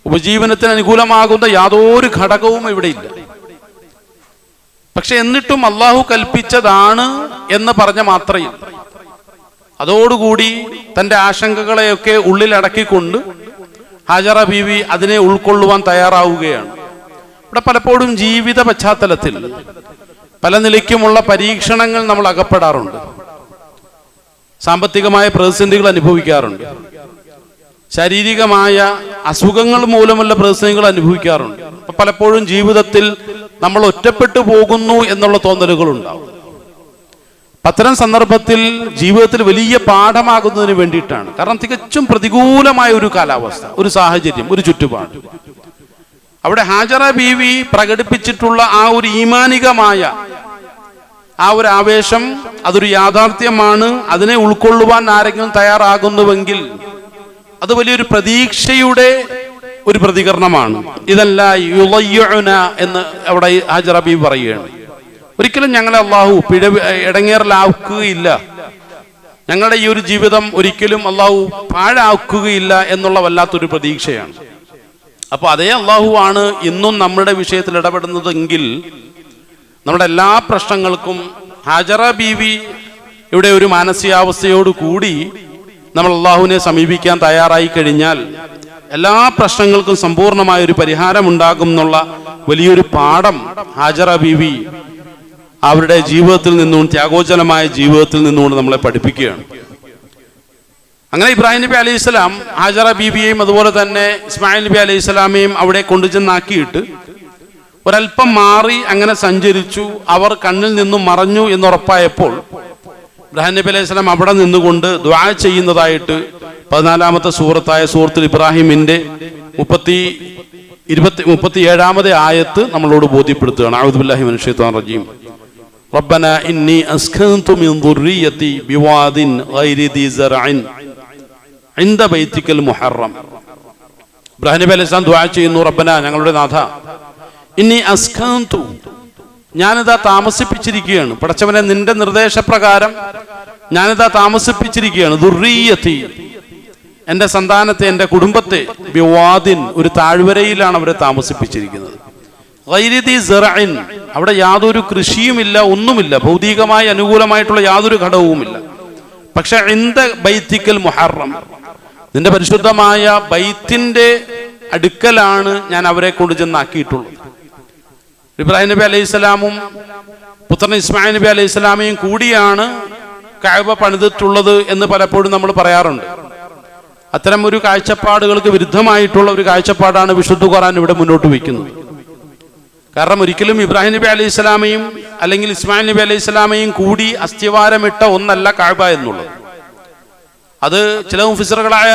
ഉപജീവനത്തിന് അനുകൂലമാകുന്ന യാതൊരു ഘടകവും ഇവിടെ ഇല്ല. പക്ഷെ എന്നിട്ടും അള്ളാഹു കൽപ്പിച്ചതാണ് എന്ന് പറഞ്ഞ മാത്രയിൽ അതോടുകൂടി തന്റെ ആശങ്കകളെയൊക്കെ ഉള്ളിലടക്കിക്കൊണ്ട് ഹാജറ ബീവി അതിനെ ഉൾക്കൊള്ളുവാൻ തയ്യാറാവുകയാണ്. ഇവിടെ പലപ്പോഴും ജീവിത പശ്ചാത്തലത്തിൽ പല നിലയ്ക്കുമുള്ള പരീക്ഷണങ്ങൾ നമ്മൾ അകപ്പെടാറുണ്ട്. സാമ്പത്തികമായ പ്രതിസന്ധികൾ അനുഭവിക്കാറുണ്ട്, ശാരീരികമായ അസുഖങ്ങൾ മൂലമുള്ള പ്രതിസന്ധികൾ അനുഭവിക്കാറുണ്ട്. അപ്പൊ പലപ്പോഴും ജീവിതത്തിൽ നമ്മൾ ഒറ്റപ്പെട്ടു പോകുന്നു എന്നുള്ള തോന്നലുകൾ ഉണ്ടാവും. അത്തരം സന്ദർഭത്തിൽ ജീവിതത്തിൽ വലിയ പാഠമാകുന്നതിന് വേണ്ടിയിട്ടാണ്. കാരണം തികച്ചും പ്രതികൂലമായ ഒരു കാലാവസ്ഥ, ഒരു സാഹചര്യം, ഒരു ചുറ്റുപാട്. അവിടെ ഹാജറ ബീവി പ്രകടിപ്പിച്ചിട്ടുള്ള ആ ഒരു ഈമാനികമായ ആ ഒരു ആവേശം, അതൊരു യാഥാർത്ഥ്യമാണ്. അതിനെ ഉൾക്കൊള്ളുവാൻ ആരെങ്കിലും തയ്യാറാകുന്നുവെങ്കിൽ അത് വലിയൊരു പ്രതീക്ഷയുടെ ഒരു പ്രതികരണമാണ്. ഇതല്ല യുളയ്യുന എന്ന് അവിടെ ഹാജറ ബീവി പറയുകയാണ്. ഒരിക്കലും ഞങ്ങളെ അള്ളാഹു ഇടങ്ങേറിലാക്കുകയില്ല, ഞങ്ങളുടെ ഈ ഒരു ജീവിതം ഒരിക്കലും അള്ളാഹു പാഴാക്കുകയില്ല എന്നുള്ള വല്ലാത്തൊരു പ്രതീക്ഷയാണ്. അപ്പൊ അതേ അള്ളാഹു ആണ് ഇന്നും നമ്മുടെ വിഷയത്തിൽ ഇടപെടുന്നതെങ്കിൽ നമ്മുടെ എല്ലാ പ്രശ്നങ്ങൾക്കും ഹാജറ ബീവി ഇവിടെ ഒരു മാനസികാവസ്ഥയോട് കൂടി നമ്മൾ അള്ളാഹുവിനെ സമീപിക്കാൻ തയ്യാറായി കഴിഞ്ഞാൽ എല്ലാ പ്രശ്നങ്ങൾക്കും സമ്പൂർണമായ ഒരു പരിഹാരം ഉണ്ടാകും എന്നുള്ള വലിയൊരു പാഠം ഹാജറ ബീവി അവരുടെ ജീവിതത്തിൽ നിന്നുകൊണ്ട്, ത്യാഗോജ്ജലമായ ജീവിതത്തിൽ നിന്നുകൊണ്ട് നമ്മളെ പഠിപ്പിക്കുകയാണ്. അങ്ങനെ ഇബ്രാഹിം നബി അലൈഹി സ്വലാം ഹാജറ ബീവിയെയും അതുപോലെ തന്നെ ഇസ്മായിൽ നബി അലൈഹി സ്വലാമയും അവിടെ കൊണ്ടുചെന്നാക്കിയിട്ട് ഒരല്പം മാറി അങ്ങനെ സഞ്ചരിച്ചു. അവർ കണ്ണിൽ നിന്നും മറഞ്ഞു എന്നുറപ്പായപ്പോൾ ഇബ്രാഹിം നബി അലൈഹി സ്വലാം അവിടെ നിന്നുകൊണ്ട് ദുആ ചെയ്യുന്നതായിട്ട് 14-ാമത്തെ സൂറത്തായ സൂറത്തുൽ ഇബ്രാഹിമിന്റെ 37-ാമത്തെ ആയത്ത് നമ്മളോട് ബോധ്യപ്പെടുത്തുകയാണ്. അഊദു ബില്ലാഹി മിനശ് ശൈത്വാനിർ റജീം. റബ്ബനാ ഇന്നി അസ്കൻതു മിൻ ദുർരിയതി ബിവാദിൻ ഗൈരി ദി സറഇൻ ഇൻദ ബൈതിക്കൽ മുഹറം. ഇബ്രാഹിം നബി അലൈഹി സ്വലാം ദുആ ചെയ്യുന്നു, റബ്ബനാ, ഞങ്ങളുടെ നാഥ, ഇന്നി അസ്കൻതു, ഞാനിതാ താമസിപ്പിച്ചിരിക്കുകയാണ്, പടച്ചവനെ നിന്റെ നിർദ്ദേശപ്രകാരം ഞാനിതാ താമസിപ്പിച്ചിരിക്കുകയാണ്, ദുർരിയതി, എന്റെ സന്താനത്തെ, എന്റെ കുടുംബത്തെ, ബിവാദിൻ, ഒരു താഴ്വരയിലാണ് അവരെ താമസിപ്പിച്ചിരിക്കുന്നത്, ഗൈരി ദി സറഇൻ, അവിടെ യാതൊരു കൃഷിയുമില്ല, ഒന്നുമില്ല, ഭൗതികമായി അനുകൂലമായിട്ടുള്ള യാതൊരു ഘടകവുമില്ല. പക്ഷെ ഇൻദ ബൈതിക്കൽ മുഹറം, നിന്റെ പരിശുദ്ധമായ ബൈത്തിന്റെ അടുക്കലാണ് ഞാൻ അവരെ കൊണ്ട് ചെന്നാക്കിയിട്ടുള്ളത്. ഇബ്രാഹിം നബി അലൈഹി സ്വലാമും പുത്രൻ ഇസ്മായിൽ നബി അലൈഹി സ്വലാമയും കൂടിയാണ് കഅബ പണിതിട്ടുള്ളത് എന്ന് പലപ്പോഴും നമ്മൾ പറയാറുണ്ട്. അത്തരം ഒരു കാഴ്ചപ്പാടുകൾക്ക് വിരുദ്ധമായിട്ടുള്ള ഒരു കാഴ്ചപ്പാടാണ് വിശുദ്ധ ഖുർആൻ ഇവിടെ മുന്നോട്ട് വയ്ക്കുന്നത്. കാരണം ഒരിക്കലും ഇബ്രാഹിം നബി അലൈഹി സ്വലാമയും അല്ലെങ്കിൽ ഇസ്മായിൽ നബി അലൈഹി സ്വലാമയും കൂടി അസ്ഥിവാരമിട്ട ഒന്നല്ല കഅബ എന്നുള്ളത്. അത് ചില മുഫസ്സിറുകളായ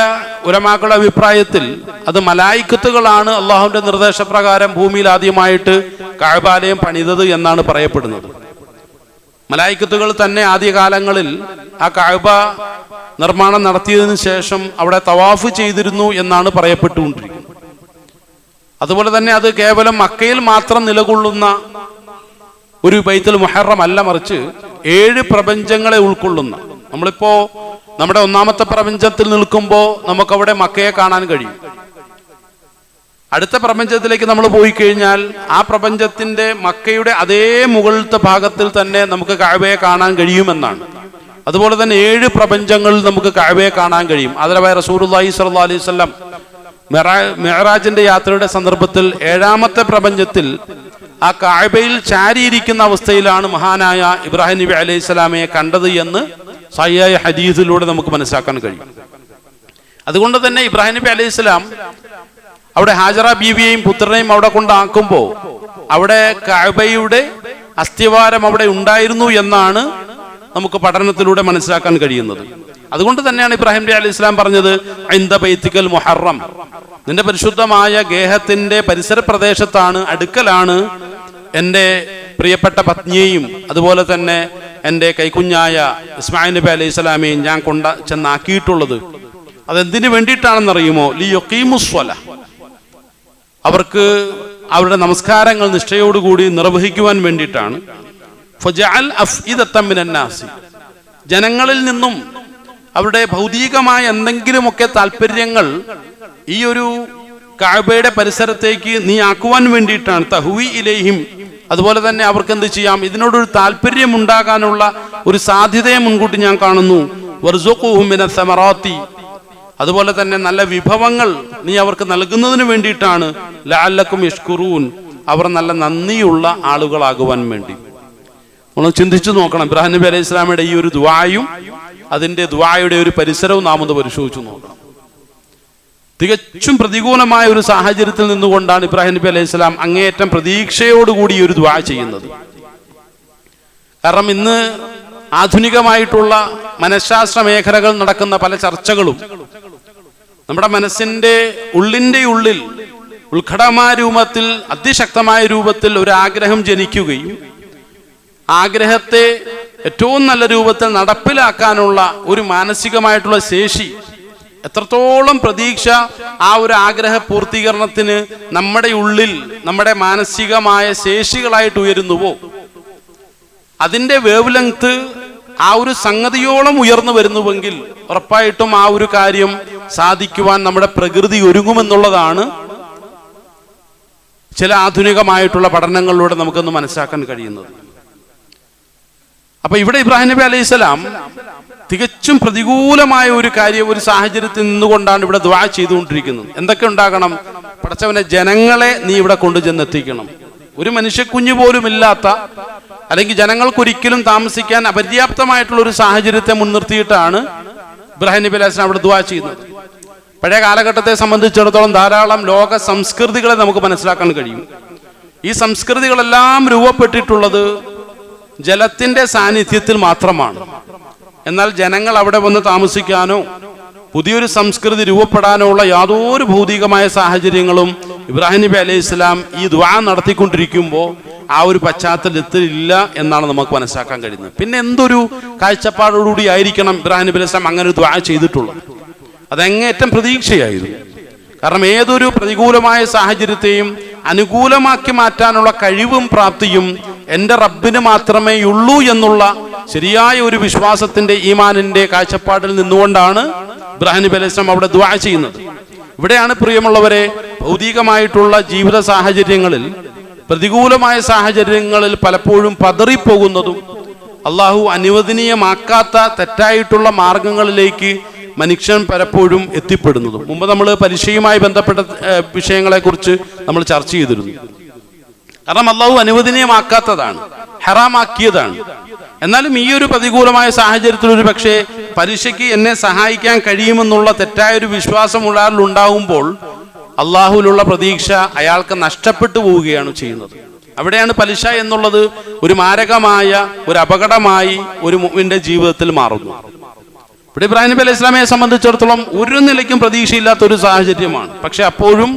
ഉലമാക്കളുടെ അഭിപ്രായത്തിൽ അത് മലായിക്കത്തുകളാണ് അള്ളാഹുവിന്റെ നിർദ്ദേശപ്രകാരം ഭൂമിയിൽ ആദ്യമായിട്ട് കഅബാലയം പണിതത് എന്നാണ് പറയപ്പെടുന്നത്. മലായിക്കത്തുകൾ തന്നെ ആദ്യകാലങ്ങളിൽ ആ കഅബ നിർമ്മാണം നടത്തിയതിനു ശേഷം അവിടെ തവാഫ് ചെയ്തിരുന്നു എന്നാണ് പറയപ്പെട്ടുകൊണ്ടിരിക്കുന്നത്. അതുപോലെ തന്നെ അത് കേവലം മക്കയിൽ മാത്രം നിലകൊള്ളുന്ന ഒരു ബൈത്തുൽ മുഹറം അല്ല, മറിച്ച് 7 പ്രപഞ്ചങ്ങളെ ഉൾക്കൊള്ളുന്ന, നമ്മളിപ്പോ നമ്മുടെ ഒന്നാമത്തെ പ്രപഞ്ചത്തിൽ നിൽക്കുമ്പോൾ നമുക്കവിടെ മക്കയെ കാണാൻ കഴിയും. അടുത്ത പ്രപഞ്ചത്തിലേക്ക് നമ്മൾ പോയി കഴിഞ്ഞാൽ ആ പ്രപഞ്ചത്തിന്റെ മക്കയുടെ അതേ മുകളിലത്തെ ഭാഗത്തിൽ തന്നെ നമുക്ക് കഅബയെ കാണാൻ കഴിയുമെന്നാണ്. അതുപോലെ തന്നെ 7 പ്രപഞ്ചങ്ങളിൽ നമുക്ക് കഅബയെ കാണാൻ കഴിയും. അതിലവയ റസൂലുള്ളാഹി സ്വല്ലല്ലാഹു അലൈഹി വസല്ലം മിഅ്റാജിന്റെ യാത്രയുടെ സന്ദർഭത്തിൽ 7ാമത്തെ പ്രപഞ്ചത്തിൽ ആ കഅബയിൽ ചാരിയിരിക്കുന്ന അവസ്ഥയിലാണ് മഹാനായ ഇബ്രാഹിം നബി അലൈഹി സ്വലാമയെ കണ്ടത് എന്ന് സഹിഹായ ഹദീസിലൂടെ നമുക്ക് മനസ്സിലാക്കാൻ കഴിയും. അതുകൊണ്ട് തന്നെ ഇബ്രാഹിം നബി അലൈഹി സ്വലാം അവിടെ ഹാജറ ബീവിയെയും പുത്രനെയും അവിടെ കൊണ്ടാക്കുമ്പോൾ അവിടെ കഅബയുടെ അസ്ഥിവാരം അവിടെ ഉണ്ടായിരുന്നു എന്നാണ് നമുക്ക് പഠനത്തിലൂടെ മനസ്സിലാക്കാൻ കഴിയുന്നത്. അതുകൊണ്ട് തന്നെയാണ് ഇബ്രാഹിം നബി അലൈഹി സ്വലാം പറഞ്ഞത് ഇൻദ ബൈതിക്കൽ മുഹറം, നിന്റെ പരിശുദ്ധമായ ഗേഹത്തിന്റെ പരിസര പ്രദേശത്താണ്, അടുക്കലാണ് എൻ്റെ പ്രിയപ്പെട്ട പത്നിയെയും അതുപോലെ തന്നെ എൻ്റെ കൈക്കുഞ്ഞായ ഇസ്മായിൽ നബി അലൈഹി സ്വലാമയെയും ഞാൻ ചെന്നാക്കിയിട്ടുള്ളത്. അതെന്തിനു വേണ്ടിയിട്ടാണെന്നറിയുമോ? ലിയുഖീമുസ്വല, അവർക്ക് അവരുടെ നമസ്കാരങ്ങൾ നിഷ്ഠയോടുകൂടി നിർവഹിക്കുവാൻ വേണ്ടിയിട്ടാണ്. ഫജഅൽ അഫ്ഇദത്തൻ മിനന്നാസി, ജനങ്ങളിൽ നിന്നും അവരുടെ ഭൗതികമായ എന്തെങ്കിലുമൊക്കെ താല്പര്യങ്ങൾ ഈ ഒരു കഅബയുടെ പരിസരത്തേക്ക് നീ ആക്കുവാൻ വേണ്ടിയിട്ടാണ്. തഹ്വി ഇലൈഹിം, അതുപോലെ തന്നെ അവർക്ക് എന്ത് ചെയ്യാം, ഇതിനോടൊരു താല്പര്യം ഉണ്ടാകാനുള്ള ഒരു സാധ്യതയെ മുൻകൂട്ടി ഞാൻ കാണുന്നു. വർസുഖുഹും മിനസ് സമറാത്തി, അതുപോലെ തന്നെ നല്ല വിഭവങ്ങൾ നീ അവർക്ക് നൽകുന്നതിന് വേണ്ടിയിട്ടാണ്. ലഅല്ലക്കും യഷ്കുറൂൻ, അവർ നല്ല നന്ദിയുള്ള ആളുകളാകുവാൻ വേണ്ടി. നമ്മൾ ചിന്തിച്ചു നോക്കണം, ഇബ്രാഹിം നബി അലൈഹി സ്വലാമയുടെ ഈ ഒരു ദുആയും അതിന്റെ ദുആയുടെ ഒരു പരിസരവും നാം ഒന്ന് പരിശോധിച്ചു നോക്കണം. തികച്ചും പ്രതികൂലമായ ഒരു സാഹചര്യത്തിൽ നിന്നുകൊണ്ടാണ് ഇബ്രാഹിം നബി അലൈഹി സ്വലാം അങ്ങേയറ്റം പ്രതീക്ഷയോടുകൂടി ഒരു ദുആ ചെയ്യുന്നത്. കാരണം ഇന്ന് ആധുനികമായിട്ടുള്ള മനഃശാസ്ത്ര മേഖലകൾ നടക്കുന്ന പല ചർച്ചകളും നമ്മുടെ മനസ്സിന്റെ ഉള്ളിൽ ഉത്കടമായ രൂപത്തിൽ, അതിശക്തമായ രൂപത്തിൽ ഒരു ആഗ്രഹം ജനിക്കുകയും ആഗ്രഹത്തെ ഏറ്റവും നല്ല രൂപത്തിൽ നടപ്പിലാക്കാനുള്ള ഒരു മാനസികമായിട്ടുള്ള ശേഷി, എത്രത്തോളം പ്രതീക്ഷ ആ ഒരു ആഗ്രഹ പൂർത്തീകരണത്തിന് നമ്മുടെ ഉള്ളിൽ നമ്മുടെ മാനസികമായ ശേഷികളായിട്ട് ഉയരുന്നുവോ, അതിന്റെ വേവ് ലെങ്ത് ആ ഒരു സംഗതിയോളം ഉയർന്നു വരുന്നുവെങ്കിൽ ഉറപ്പായിട്ടും ആ ഒരു കാര്യം സാധിക്കുവാൻ നമ്മുടെ പ്രകൃതി ഒരുങ്ങുമെന്നുള്ളതാണ് ചില ആധുനികമായിട്ടുള്ള പഠനങ്ങളിലൂടെ നമുക്കൊന്ന് മനസ്സിലാക്കാൻ കഴിയുന്നത്. അപ്പൊ ഇവിടെ ഇബ്രാഹിം നബി അലൈഹി സ്വലാം തികച്ചും പ്രതികൂലമായ ഒരു കാര്യം, ഒരു സാഹചര്യത്തിൽ നിന്നുകൊണ്ടാണ് ഇവിടെ ദുആ ചെയ്തുകൊണ്ടിരിക്കുന്നത്. എന്തൊക്കെ ഉണ്ടാകണം? പടച്ചവനെ, ജനങ്ങളെ നീ ഇവിടെ കൊണ്ടുചെന്നെത്തിക്കണം. ഒരു മനുഷ്യക്കുഞ്ഞു പോലും ഇല്ലാത്ത, അല്ലെങ്കിൽ ജനങ്ങൾക്കൊരിക്കലും താമസിക്കാൻ അപര്യാപ്തമായിട്ടുള്ള ഒരു സാഹചര്യത്തെ മുൻനിർത്തിയിട്ടാണ് ഇബ്രാഹിം നബി അലൈഹി സ്വലാം അവിടെ ദുആ ചെയ്യുന്നത്. പഴയ കാലഘട്ടത്തെ സംബന്ധിച്ചിടത്തോളം ധാരാളം ലോക സംസ്കൃതികളെ നമുക്ക് മനസ്സിലാക്കാൻ കഴിയും. ഈ സംസ്കൃതികളെല്ലാം രൂപപ്പെട്ടിട്ടുള്ളത് ജലത്തിന്റെ സാന്നിധ്യത്തിൽ മാത്രമാണ്. എന്നാൽ ജനങ്ങൾ അവിടെ വന്ന് താമസിക്കാനോ പുതിയൊരു സംസ്കൃതി രൂപപ്പെടാനോ ഉള്ള യാതൊരു ഭൗതികമായ സാഹചര്യങ്ങളും ഇബ്രാഹിം നബി അലൈഹി സ്വലാം ഈ ദുആ നടത്തിക്കൊണ്ടിരിക്കുമ്പോൾ ആ ഒരു പശ്ചാത്തലത്തിൽ ഇല്ല എന്നാണ് നമുക്ക് മനസ്സിലാക്കാൻ കഴിയുന്നത്. പിന്നെ എന്തൊരു കാഴ്ചപ്പാടോടുകൂടി ആയിരിക്കണം ഇബ്രാഹിം നബി അലൈഹി സ്വലാം അങ്ങനെ ഒരു ദുആ ചെയ്തിട്ടുള്ളത്? അതങ്ങേറ്റം പ്രതീക്ഷയായിരുന്നു. കാരണം ഏതൊരു പ്രതികൂലമായ സാഹചര്യത്തെയും അനുകൂലമാക്കി മാറ്റാനുള്ള കഴിവും പ്രാപ്തിയും എൻ്റെ റബ്ബിന് മാത്രമേ ഉള്ളൂ എന്നുള്ള ശരിയായ ഒരു വിശ്വാസത്തിന്റെ, ഈമാനിന്റെ കാഴ്ചപ്പാടിൽ നിന്നുകൊണ്ടാണ് ഇബ്രാഹിം നബി അലൈഹി സ്വലാം അവിടെ ദുആ ചെയ്യുന്നത്. ഇവിടെയാണ് പ്രിയമുള്ളവരെ, ഭൗതികമായിട്ടുള്ള ജീവിത സാഹചര്യങ്ങളിൽ, പ്രതികൂലമായ സാഹചര്യങ്ങളിൽ പലപ്പോഴും പതറിപ്പോകുന്നതും അള്ളാഹു അനുവദനീയമാക്കാത്ത തെറ്റായിട്ടുള്ള മാർഗങ്ങളിലേക്ക് മനുഷ്യൻ പലപ്പോഴും എത്തിപ്പെടുന്നതും. മുമ്പ് നമ്മൾ പരീക്ഷയുമായി ബന്ധപ്പെട്ട വിഷയങ്ങളെക്കുറിച്ച് നമ്മൾ ചർച്ച ചെയ്തിരുന്നു. കാരണം അള്ളാഹു അനുവദനീയമാക്കാത്തതാണ്, ഹറാമാക്കിയതാണ്. എന്നാലും ഈ ഒരു പ്രതികൂലമായ സാഹചര്യത്തിൽ ഒരു പക്ഷേ പരീക്ഷയ്ക്ക് എന്നെ സഹായിക്കാൻ കഴിയുമെന്നുള്ള തെറ്റായൊരു വിശ്വാസം ഉണ്ടാകുമ്പോൾ അള്ളാഹുവിലുള്ള പ്രതീക്ഷ അയാൾക്ക് നഷ്ടപ്പെട്ടു പോവുകയാണ് ചെയ്യുന്നത്. അവിടെയാണ് പലിശ എന്നുള്ളത് ഒരു മാരകമായ ഒരു അപകടമായി ഒരു മുഅ്മിന്റെ ജീവിതത്തിൽ മാറുന്നു. ഇവിടെ ഇബ്രാഹിം നബി അലൈഹി ഇസ്ലാമിയെ സംബന്ധിച്ചിടത്തോളം ഒരു നിലയ്ക്കും പ്രതീക്ഷയില്ലാത്ത ഒരു സാഹചര്യമാണ്. പക്ഷെ അപ്പോഴും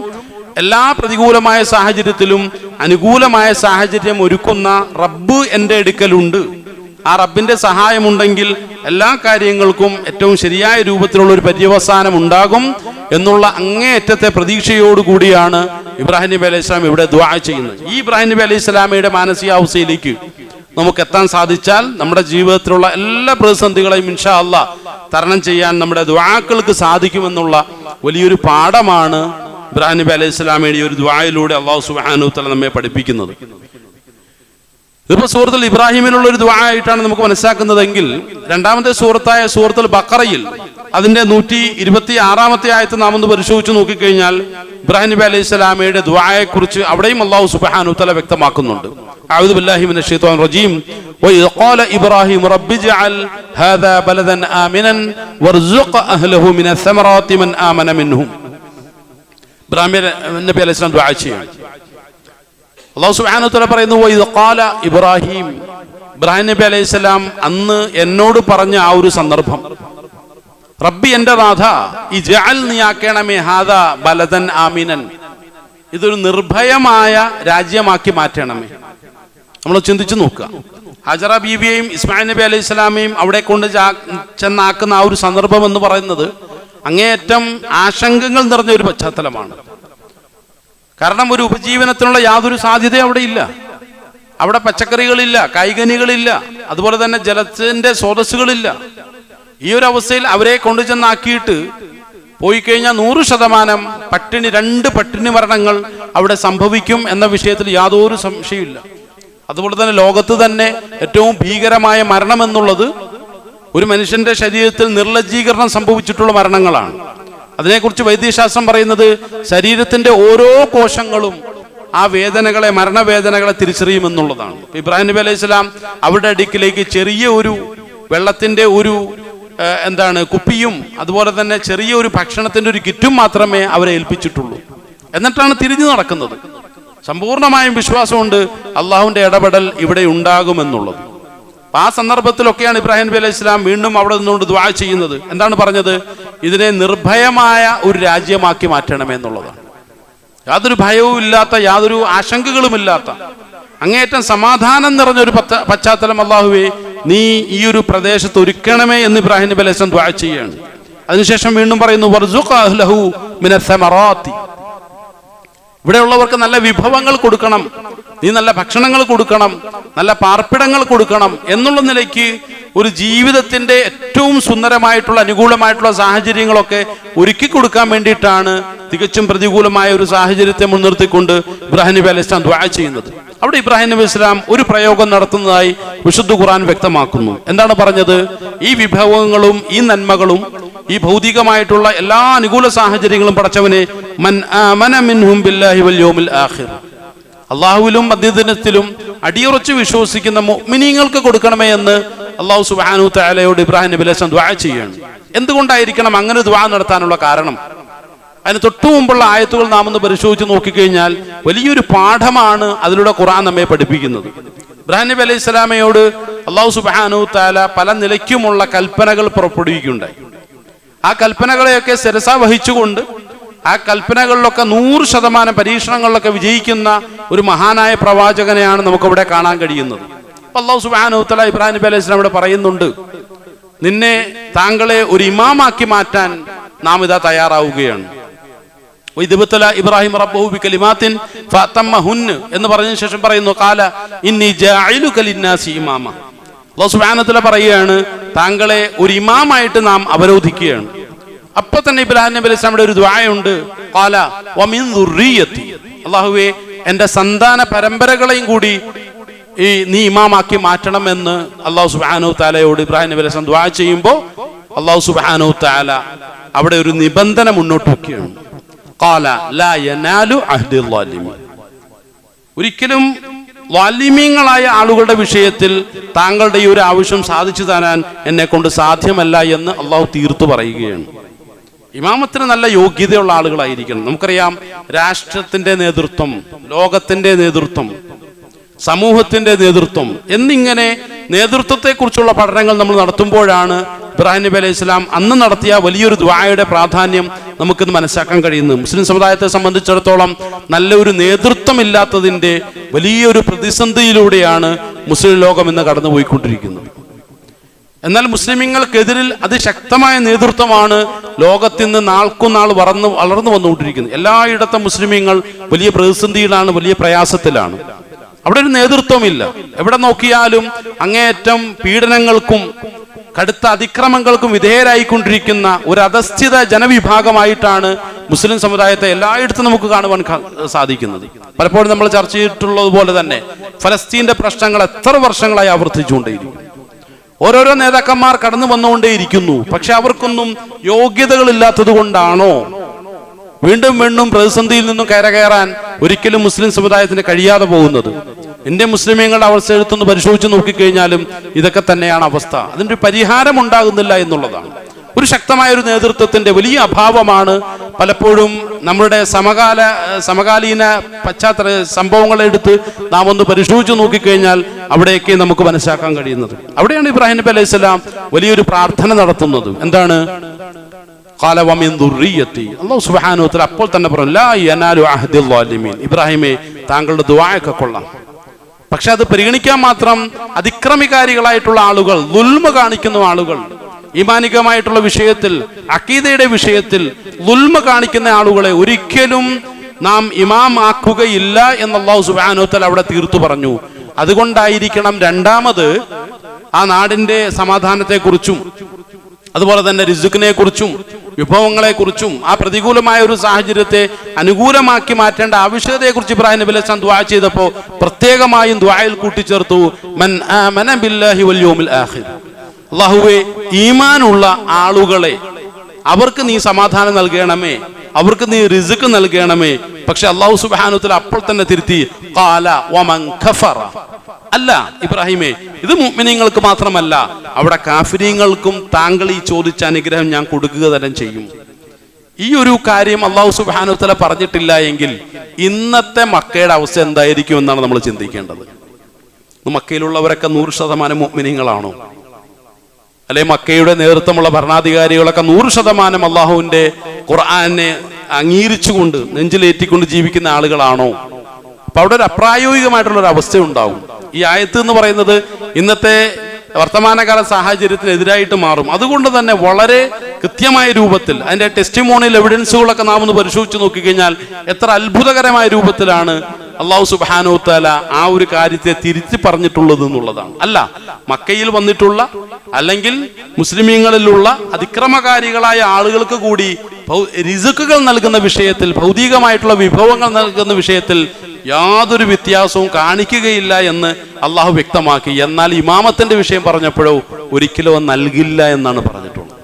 എല്ലാ പ്രതികൂലമായ സാഹചര്യത്തിലും അനുകൂലമായ സാഹചര്യം ഒരുക്കുന്ന റബ്ബ് എൻ്റെ അടുക്കലുണ്ട്. ആ റബ്ബിന്റെ സഹായമുണ്ടെങ്കിൽ എല്ലാ കാര്യങ്ങൾക്കും ഏറ്റവും ശരിയായ രൂപത്തിലുള്ള ഒരു പര്യവസാനം ഉണ്ടാകും എന്നുള്ള അങ്ങേയറ്റത്തെ പ്രതീക്ഷയോടുകൂടിയാണ് ഇബ്രാഹിം നബി അലൈഹി ഇസ്ലാം ഇവിടെ ദുആ ചെയ്യുന്നത്. ഈ ഇബ്രാഹിം നബി അലൈഹി ഇസ്ലാമയുടെ മാനസികാവസ്ഥയിലേക്ക് നമുക്ക് എത്താൻ സാധിച്ചാൽ നമ്മുടെ ജീവിതത്തിലുള്ള എല്ലാ പ്രതിസന്ധികളെയും ഇൻഷാ അല്ലാഹ് തരണം ചെയ്യാൻ നമ്മുടെ ദുആക്കൾക്ക് സാധിക്കുമെന്നുള്ള വലിയൊരു പാഠമാണ് ഇബ്രാഹിം നബി അലൈഹി ഇസ്ലാമയുടെ ഒരു ദുആയിലൂടെ അല്ലാഹു സുബ്ഹാനഹു വ തആല നമ്മെ പഠിപ്പിക്കുന്നത്. ഇതിപ്പോൾ സൂറത്തുൽ ഇബ്രാഹിമിനുള്ള ഒരു ദുആ ആയിട്ടാണ് നമുക്ക് മനസ്സിലാക്കുന്നതെങ്കിൽ രണ്ടാമത്തെ സൂറത്തായ സൂറത്തുൽ ബഖറയിൽ അതിന്റെ 126 ആയത്ത് നാം ഒന്ന് പരിശോധിച്ച് നോക്കിക്കഴിഞ്ഞാൽ ഇബ്രാഹിം നബി അലൈഹി സ്വലാമയുടെ ദുആയെക്കുറിച്ച് അവിടെയും അല്ലാഹു സുബ്ഹാനഹു വ തആല വ്യക്തമാക്കുന്നുണ്ട്. അഊദു ബില്ലാഹി മിനശ് ശൈത്വാനിർ റജീം വഇദ് ഖാല ഇബ്രാഹിം റബ്ബിജ്അൽ ഹാദാ ബലദൻ ആമിനൻ വർസുഖ് അഹ്ലഹു മിനസ് സമറാത്തി മൻ ആമന മിൻഹും. ഇബ്രാഹിം നബി അലൈഹി സ്വലാം ദുആ ചെയ്യുന്നു. അല്ലാഹു സുബ്ഹാനഹു വ തആല പറയുന്നു വഇദ് ഖാല ഇബ്രാഹിം, ഇബ്രാഹിം നബി അലൈഹി സ്വലാം അന്ന് എന്നോട് പറഞ്ഞ ആ ഒരു സന്ദർഭം, റബ്ബി എൻ്റെ നാഥ ഇജ്അൽ നീ ആക്കണമേ ഹാദാ ബലദൻ ആമിനൻ, ഇതൊരു നിർഭയമായ രാജ്യമാക്കി മാറ്റണമേ. നമ്മൾ ചിന്തിച്ചു നോക്കുക, ഹജറ ബീവിയെയും ഇസ്മായിൽ നബി അലൈഹി സ്വലാമയും അവിടെ കൊണ്ട് ചെന്നാക്കുന്ന ആ ഒരു സന്ദർഭം എന്ന് പറയുന്നത് അങ്ങേയറ്റം ആശങ്കകൾ നിറഞ്ഞ ഒരു പശ്ചാത്തലമാണ്. കാരണം ഒരു ഉപജീവനത്തിനുള്ള യാതൊരു സാധ്യത അവിടെ ഇല്ല. അവിടെ പച്ചക്കറികളില്ല, കായ്കനികളില്ല, അതുപോലെ തന്നെ ജലത്തിന്റെ സ്രോതസ്സുകളില്ല. ഈ ഒരു അവസ്ഥയിൽ അവരെ കൊണ്ടുചെന്നാക്കിയിട്ട് പോയി കഴിഞ്ഞാൽ 100% പട്ടിണി, 2 പട്ടിണി മരണങ്ങൾ അവിടെ സംഭവിക്കും എന്ന വിഷയത്തിൽ യാതൊരു സംശയമില്ല. അതുപോലെ തന്നെ ലോകത്ത് തന്നെ ഏറ്റവും ഭീകരമായ മരണം എന്നുള്ളത് ഒരു മനുഷ്യന്റെ ശരീരത്തിൽ നിർലജ്ജീകരണം സംഭവിച്ചിട്ടുള്ള മരണങ്ങളാണ്. അതിനെക്കുറിച്ച് വൈദ്യശാസ്ത്രം പറയുന്നത് ശരീരത്തിന്റെ ഓരോ കോശങ്ങളും ആ വേദനകളെ, മരണവേദനകളെ തിരിച്ചറിയുമെന്നുള്ളതാണ്. ഇബ്രാഹിം നബി അലൈഹി സ്വലാം അവരുടെ അടുക്കിലേക്ക് ചെറിയ ഒരു വെള്ളത്തിന്റെ ഒരു കുപ്പിയും അതുപോലെ തന്നെ ചെറിയ ഒരു ഭക്ഷണത്തിന്റെ ഒരു കിറ്റും മാത്രമേ അവരെ ഏൽപ്പിച്ചിട്ടുള്ളൂ. എന്നിട്ടാണ് തിരിഞ്ഞു നടക്കുന്നത്. സമ്പൂർണമായും വിശ്വാസമുണ്ട് അള്ളാഹുവിന്റെ ഇടപെടൽ ഇവിടെ ഉണ്ടാകുമെന്നുള്ളത്. ആ സന്ദർഭത്തിലൊക്കെയാണ് ഇബ്രാഹിം നബി അലൈഹി സ്വലാം വീണ്ടും അവിടെ നിന്നുകൊണ്ട് ദുആ ചെയ്യുന്നത്. എന്താണ് പറഞ്ഞത്? ഇതിനെ നിർഭയമായ ഒരു രാജ്യമാക്കി മാറ്റണമെന്നുള്ളതാണ്. യാതൊരു ഭയവും ഇല്ലാത്ത, യാതൊരു ആശങ്കകളുമില്ലാത്ത, അങ്ങേയറ്റം സമാധാനം നിറഞ്ഞൊരു പശ്ചാത്തലം അല്ലാഹുവേ നീ ഈ ഒരു പ്രദേശത്ത് ഒരുക്കണമേ എന്ന് ഇബ്രാഹിം നബി അലൈഹി സ്വലാം ദുആ ചെയ്യുകയാണ്. അതിനുശേഷം വീണ്ടും പറയുന്നു വർസുഖ് അഹ്ലഹു മിനസ് സമറാത്തി, ഇവിടെയുള്ളവർക്ക് നല്ല വിഭവങ്ങൾ കൊടുക്കണം, നീ നല്ല ഭക്ഷണങ്ങൾ കൊടുക്കണം, നല്ല പാർപ്പിടങ്ങൾ കൊടുക്കണം എന്നുള്ള നിലയ്ക്ക് ഒരു ജീവിതത്തിന്റെ ഏറ്റവും സുന്ദരമായിട്ടുള്ള അനുകൂലമായിട്ടുള്ള സാഹചര്യങ്ങളൊക്കെ ഒരുക്കി കൊടുക്കാൻ വേണ്ടിയിട്ടാണ് തികച്ചും പ്രതികൂലമായ ഒരു സാഹചര്യത്തെ മുൻനിർത്തിക്കൊണ്ട് ഇബ്രാഹിം നബി അലൈഹി സ്വലാം ദുആ ചെയ്യുന്നത്. അവിടെ ഇബ്രാഹിം നബി സ്വലാം ഒരു പ്രയോഗം നടത്തുന്നതായി വിശുദ്ധ ഖുർആൻ വ്യക്തമാക്കുന്നു. എന്താണ് പറഞ്ഞത്? ഈ വിഭവങ്ങളും ഈ നന്മകളും ഈ ഭൗതികമായിട്ടുള്ള എല്ലാ അനുകൂല സാഹചര്യങ്ങളും പടച്ചവനെ മൻ ആമന മിൻഹും ബില്ലാഹി വൽ യൗമിൽ ആഖിർ, അള്ളാഹുവിലും മധ്യദിനത്തിലും അടിയുറച്ച് വിശ്വസിക്കുന്ന മുഅ്മിനീങ്ങൾക്ക് കൊടുക്കണമേ എന്ന് അല്ലാഹു സുബ്ഹാനഹു തആലയോട് ഇബ്രാഹിം നബി അലൈഹി സ്വലാം ദുആ ചെയ്യുകയാണ്. എന്തുകൊണ്ടായിരിക്കണം അങ്ങനെ ദുആ നടത്താനുള്ള കാരണം? അതിന് തൊട്ടു മുമ്പുള്ള ആയത്തുകൾ നാം ഒന്ന് പരിശോധിച്ച് നോക്കിക്കഴിഞ്ഞാൽ വലിയൊരു പാഠമാണ് അതിലൂടെ ഖുർആൻ നമ്മെ പഠിപ്പിക്കുന്നത്. ഇബ്രാഹിം നബി അലൈഹി സ്വലാമയോട് അല്ലാഹു സുബ്ഹാനഹു തആല പല നിലയ്ക്കുമുള്ള കൽപ്പനകൾ പുറപ്പെടുവിക്കുകയുണ്ടായി. ആ കൽപ്പനകളെയൊക്കെ ശിരസാ വഹിച്ചുകൊണ്ട് ആ കൽപ്പനകളിലൊക്കെ 100% പരീക്ഷണങ്ങളിലൊക്കെ വിജയിക്കുന്ന ഒരു മഹാനായ പ്രവാചകനെയാണ് നമുക്കവിടെ കാണാൻ കഴിയുന്നത്. അല്ലാഹു സുബ്ഹാനഹു വ തആല ഇബ്രാഹിം നബി അലൈഹി സ്വലാം ഇവിടെ പറയുന്നുണ്ട്, നിന്നെ, താങ്കളെ ഒരു ഇമാമാക്കി മാറ്റാൻ നാം ഇതാ തയ്യാറാവുകയാണ്. ഇബ്രാഹിം റബ്ബഹു ബികലിമാത്തിൻ ഫഅതമ്മഹുന്ന എന്ന് പറഞ്ഞ ശേഷം പറയുന്നു ഖാല ഇന്നി ജാഇലുക ലിന്നാസി ഇമാമ. അല്ലാഹു സുബ്ഹാനഹു വ തആല പറയുകയാണ്, താങ്കളെ ഒരു ഇമാമായിട്ട് നാം അവരോധിക്കുകയാണ്. അപ്പൊ തന്നെ ഇബ്രാഹിം നബി അലൈഹി സ്വലാമിന്റെ ഒരു ദുആയുണ്ട്, ഖാല വമിൻ ദുർരിയത്തി, അല്ലാഹുവേ എൻ്റെ സന്താന പരമ്പരകളെയും കൂടി നീ ഇമാമാക്കി മാറ്റണമെന്ന് അല്ലാഹു സുബ്ഹാനഹു വ തആലയോട് ഇബ്രാഹിം നബി അലൈഹി സ്വലാം ദുആ ചെയ്യുമ്പോൾ അല്ലാഹു സുബ്ഹാനഹു വ തആല അവിടെ ഒരു നിബന്ധന മുന്നോട്ട് വെക്കുകയാണ്. ഖാല ലാ യനാലു അഹ്ദി ളാലിമീൻ, ഒരിക്കലും ളാലിമീങ്ങളായ ആളുകളുടെ വിഷയത്തിൽ താങ്കളുടെ ഈ ഒരു ആവശ്യം സാധിച്ചു തരാൻ എന്നെ കൊണ്ട് സാധ്യമല്ല എന്ന് അള്ളാഹു തീർത്തു പറയുകയാണ്. ഇമാമത്തിന് നല്ല യോഗ്യതയുള്ള ആളുകളായിരിക്കണം. നമുക്കറിയാം, രാഷ്ട്രത്തിന്റെ നേതൃത്വം, ലോകത്തിന്റെ നേതൃത്വം, സമൂഹത്തിന്റെ നേതൃത്വം എന്നിങ്ങനെ നേതൃത്വത്തെക്കുറിച്ചുള്ള പഠനങ്ങൾ നമ്മൾ നടത്തുമ്പോഴാണ് ഇബ്രാഹിം നബി അലൈഹി സ്വലാം അന്ന് നടത്തിയ വലിയൊരു ദുആയുടെ പ്രാധാന്യം നമുക്കിന്ന് മനസ്സിലാക്കാൻ കഴിയുന്നു. മുസ്ലിം സമുദായത്തെ സംബന്ധിച്ചിടത്തോളം നല്ലൊരു നേതൃത്വമില്ലാത്തതിൻ്റെ വലിയൊരു പ്രതിസന്ധിയിലൂടെയാണ് മുസ്ലിം ലോകം ഇന്ന് കടന്നുപോയിക്കൊണ്ടിരിക്കുന്നത്. എന്നാൽ മുസ്ലിമീങ്ങൾക്കെതിരിൽ അതിശക്തമായ നേതൃത്വമാണ് ലോകത്തിന്ന് നാൾക്കുനാൾ വളർന്നു വന്നുകൊണ്ടിരിക്കുന്നത്. എല്ലായിടത്തും മുസ്ലിമീങ്ങൾ വലിയ പ്രതിസന്ധിയിലാണ്, വലിയ പ്രയാസത്തിലാണ്. അവിടെ ഒരു നേതൃത്വമില്ല. എവിടെ നോക്കിയാലും അങ്ങേയറ്റം പീഡനങ്ങൾക്കും കടുത്ത അതിക്രമങ്ങൾക്കും വിധേയരായിക്കൊണ്ടിരിക്കുന്ന ഒരു അധസ്ഥിത ജനവിഭാഗമായിട്ടാണ് മുസ്ലിം സമുദായത്തെ എല്ലായിടത്തും നമുക്ക് കാണുവാൻ സാധിക്കുന്നത്. പലപ്പോഴും നമ്മൾ ചർച്ച ചെയ്തിട്ടുള്ളതുപോലെ തന്നെ ഫലസ്തീന്റെ പ്രശ്നങ്ങൾ എത്ര വർഷങ്ങളായി ആവർത്തിച്ചുകൊണ്ടേയിരിക്കും. ഓരോരോ നേതാക്കന്മാർ കടന്നു വന്നുകൊണ്ടേയിരിക്കുന്നു. പക്ഷെ അവർക്കൊന്നും യോഗ്യതകളില്ലാത്തത് കൊണ്ടാണോ വീണ്ടും വീണ്ടും പ്രതിസന്ധിയിൽ നിന്നും കയറാൻ ഒരിക്കലും മുസ്ലിം സമുദായത്തിന് കഴിയാതെ പോകുന്നത്? ഇന്ത്യൻ മുസ്ലിമീങ്ങളുടെ അവസ്ഥ എടുത്തൊന്ന് പരിശോധിച്ച് നോക്കിക്കഴിഞ്ഞാലും ഇതൊക്കെ തന്നെയാണ് അവസ്ഥ. അതിൻ്റെ ഒരു പരിഹാരം ഉണ്ടാകുന്നില്ല എന്നുള്ളതാണ്. ഒരു ശക്തമായ ഒരു നേതൃത്വത്തിന്റെ വലിയ അഭാവമാണ് പലപ്പോഴും നമ്മുടെ സമകാലീന പശ്ചാത്തല സംഭവങ്ങളെ എടുത്ത് നാം ഒന്ന് പരിശോധിച്ച് നോക്കിക്കഴിഞ്ഞാൽ അവിടെയൊക്കെ നമുക്ക് മനസ്സിലാക്കാൻ കഴിയുന്നത്. അവിടെയാണ് ഇബ്രാഹിം നബി അലൈഹി സ്വലാം വലിയൊരു പ്രാർത്ഥന നടത്തുന്നത്. എന്താണ്? അല്ലാഹു സുബ്ഹാനഹു വ തആല അപ്പോൾ തന്നെ പറഞ്ഞു, ലാ യനാലു അഹ്ദിൽ ളാലിമീൻ. ഇബ്രാഹിമേ, താങ്കളുടെ ദുആയൊക്കെ കൊള്ളാം, പക്ഷെ അത് പരിഗണിക്കാൻ മാത്രം അതിക്രമികാരികളായിട്ടുള്ള ആളുകൾ, ദുൽമ കാണിക്കുന്ന ആളുകൾ, ഈമാനികമായിട്ടുള്ള വിഷയത്തിൽ, അഖീദയുടെ വിഷയത്തിൽ ദുൽമ കാണിക്കുന്ന ആളുകളെ ഒരിക്കലും നാം ഇമാം ആക്കുകയില്ല എന്ന് അല്ലാഹു സുബ്ഹാനഹു വ തആല അവിടെ തീർത്തു പറഞ്ഞു. അതുകൊണ്ടായിരിക്കണം രണ്ടാമത് ആ നാടിന്റെ സമാധാനത്തെക്കുറിച്ചും അതുപോലെ തന്നെ റിസ്ഖിനെ കുറിച്ചും വിഭവങ്ങളെ കുറിച്ചും ആ പ്രതികൂലമായ ഒരു സാഹചര്യത്തെ അനുകൂലമാക്കി മാറ്റേണ്ട ആവശ്യകതയെക്കുറിച്ച് ഇബ്രാഹിം നബി അലൈഹി സ്വലാം ദുആ ചെയ്തപ്പോൾ പ്രത്യേകമായും ദുആയിൽ കൂട്ടിച്ചേർത്തു, മൻ ആമന ബില്ലാഹി വൽ യൗമിൽ ആഖിർ. അല്ലാഹുവേ, ഈമാനുള്ള ആളുകളെ അവർക്ക് നീ സമാധാനം നൽകണമേ, അവർക്ക് നീ റിസ്ഖ് നൽകണമേ. പക്ഷെ അല്ലാഹു സുബ്ഹാനഹു വ തആല അപ്പോൾ തന്നെ തിരുത്തി, ഖാല വമൻ ഖഫറ. അല്ല ഇബ്രാഹിമേ, ഇത് മുഅ്മിനീങ്ങൾക്ക് മാത്രമല്ല, അവിടെ കാഫിരീങ്ങൾക്കും താങ്കൾ ഈ ചോദിച്ച അനുഗ്രഹം ഞാൻ കൊടുക്കുക തന്നെ ചെയ്യും. ഈ ഒരു കാര്യം അല്ലാഹു സുബ്ഹാനഹു വ തആല പറഞ്ഞിട്ടില്ല എങ്കിൽ ഇന്നത്തെ മക്കയുടെ അവസ്ഥ എന്തായിരിക്കും എന്നാണ് നമ്മൾ ചിന്തിക്കേണ്ടത്. മക്കയിലുള്ളവരൊക്കെ 100% മുഅ്മിനീങ്ങളാണോ? അല്ലെ മക്കയുടെ നേതൃത്വമുള്ള ഭരണാധികാരികളൊക്കെ 100% അള്ളാഹുവിന്റെ ഖുർആനെ അംഗീകരിച്ചുകൊണ്ട് നെഞ്ചിലേറ്റിക്കൊണ്ട് ജീവിക്കുന്ന ആളുകളാണോ? അപ്പൊ അവിടെ ഒരു അപ്രായോഗികമായിട്ടുള്ള ഒരു അവസ്ഥ ഉണ്ടാവും. ഈ ആയത്ത് എന്ന് പറയുന്നത് ഇന്നത്തെ വർത്തമാനകാല സാഹചര്യത്തിനെതിരായിട്ട് മാറും. അതുകൊണ്ട് തന്നെ വളരെ കൃത്യമായ രൂപത്തിൽ അതിന്റെ ടെസ്റ്റിമോണിയൽ എവിഡൻസുകളൊക്കെ നാം ഒന്ന് പരിശോധിച്ച് നോക്കിക്കഴിഞ്ഞാൽ എത്ര അത്ഭുതകരമായ രൂപത്തിലാണ് അല്ലാഹു സുബ്ഹാനഹു വ തആല ആ ഒരു കാര്യത്തെ തിരിച്ചു പറഞ്ഞിട്ടുള്ളത് എന്നുള്ളതാണ്. അല്ല, മക്കയിൽ വന്നിട്ടുള്ള അല്ലെങ്കിൽ മുസ്ലിമീങ്ങളിലുള്ള അതിക്രമകാരികളായ ആളുകൾക്ക് കൂടി റിസ്ഖുകൾ നൽകുന്ന വിഷയത്തിൽ, ഭൗതികമായിട്ടുള്ള വിഭവങ്ങൾ നൽകുന്ന വിഷയത്തിൽ യാതൊരു വ്യത്യാസവും കാണിക്കുകയില്ല എന്ന് അള്ളാഹു വ്യക്തമാക്കി. എന്നാൽ ഇമാമത്തിന്റെ വിഷയം പറഞ്ഞപ്പോഴോ ഒരിക്കലും നൽകില്ല എന്നാണ് പറഞ്ഞിട്ടുള്ളത്.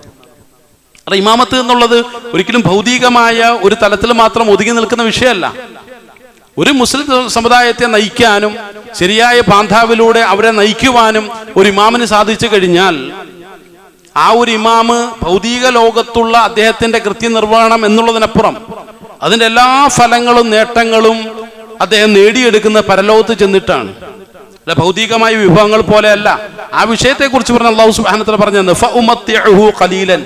അല്ല, ഇമാമത്ത് എന്നുള്ളത് ഒരിക്കലും ഭൗതികമായ ഒരു തലത്തിൽ മാത്രം ഒതുങ്ങി നിൽക്കുന്ന വിഷയമല്ല. ഒരു മുസ്ലിം സമുദായത്തെ നയിക്കാനും ശരിയായ പാന്താവിലൂടെ അവരെ നയിക്കുവാനും ഒരു ഇമാമിന് സാധിച്ചു കഴിഞ്ഞാൽ ആ ഒരു ഇമാമ് ഭൗതിക ലോകത്തുള്ള അദ്ദേഹത്തിന്റെ കൃത്യനിർവഹണം എന്നുള്ളതിനപ്പുറം അതിന്റെ എല്ലാ ഫലങ്ങളും നേട്ടങ്ങളും അദ്ദേഹം നേടിയെടുക്കുന്ന പരലോകത്ത് ചെന്നിട്ടാണ്. അല്ല, ഭൗതികമായ വിഭവങ്ങൾ പോലെയല്ല. ആ വിഷയത്തെ കുറിച്ച് പറഞ്ഞ അല്ലാഹു സുബ്ഹാനഹു വ തആല പറഞ്ഞത് ഫഉമത്തിഉഹു ഖലീലൻ.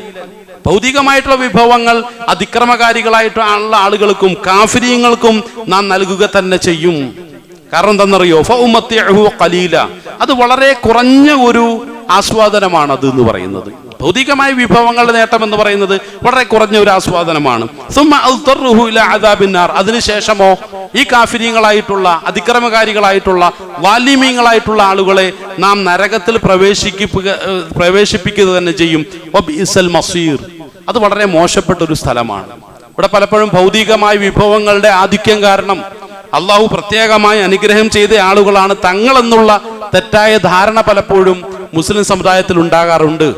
ഭൗതികമായിട്ടുള്ള വിഭവങ്ങൾ അതിക്രമകാരികളായിട്ടുള്ള ആളുകൾക്കും കാഫിരീങ്ങൾക്കും നാം നൽകുക തന്നെ ചെയ്യും. കാരണം എന്താണെന്നറിയോ? ഫഉമത്തിഉഹു ഖലീല. അത് വളരെ കുറഞ്ഞ ഒരു ആസ്വാദനമാണ് അത് എന്ന് പറയുന്നത്. ഭൗതികമായ വിഭവങ്ങളുടെ നേട്ടം എന്ന് പറയുന്നത് വളരെ കുറഞ്ഞ ഒരു ആസ്വാദനമാണ്. അതിനുശേഷമോ ഈ കാഫിരീങ്ങളായിട്ടുള്ള അതിക്രമകാരികളായിട്ടുള്ള വാലിമീങ്ങളായിട്ടുള്ള ആളുകളെ നാം നരകത്തിൽ പ്രവേശിപ്പിക്കുക തന്നെ ചെയ്യും. മസീർ. അത് വളരെ മോശപ്പെട്ട ഒരു സ്ഥലമാണ്. ഇവിടെ പലപ്പോഴും ഭൗതികമായ വിഭവങ്ങളുടെ ആധിക്യം കാരണം അള്ളാഹു പ്രത്യേകമായി അനുഗ്രഹം ചെയ്ത ആളുകളാണ് തങ്ങളെന്നുള്ള തെറ്റായ ധാരണ പലപ്പോഴും മുസ്ലിം സമുദായത്തിൽ ഉണ്ടാകാറുണ്ട്.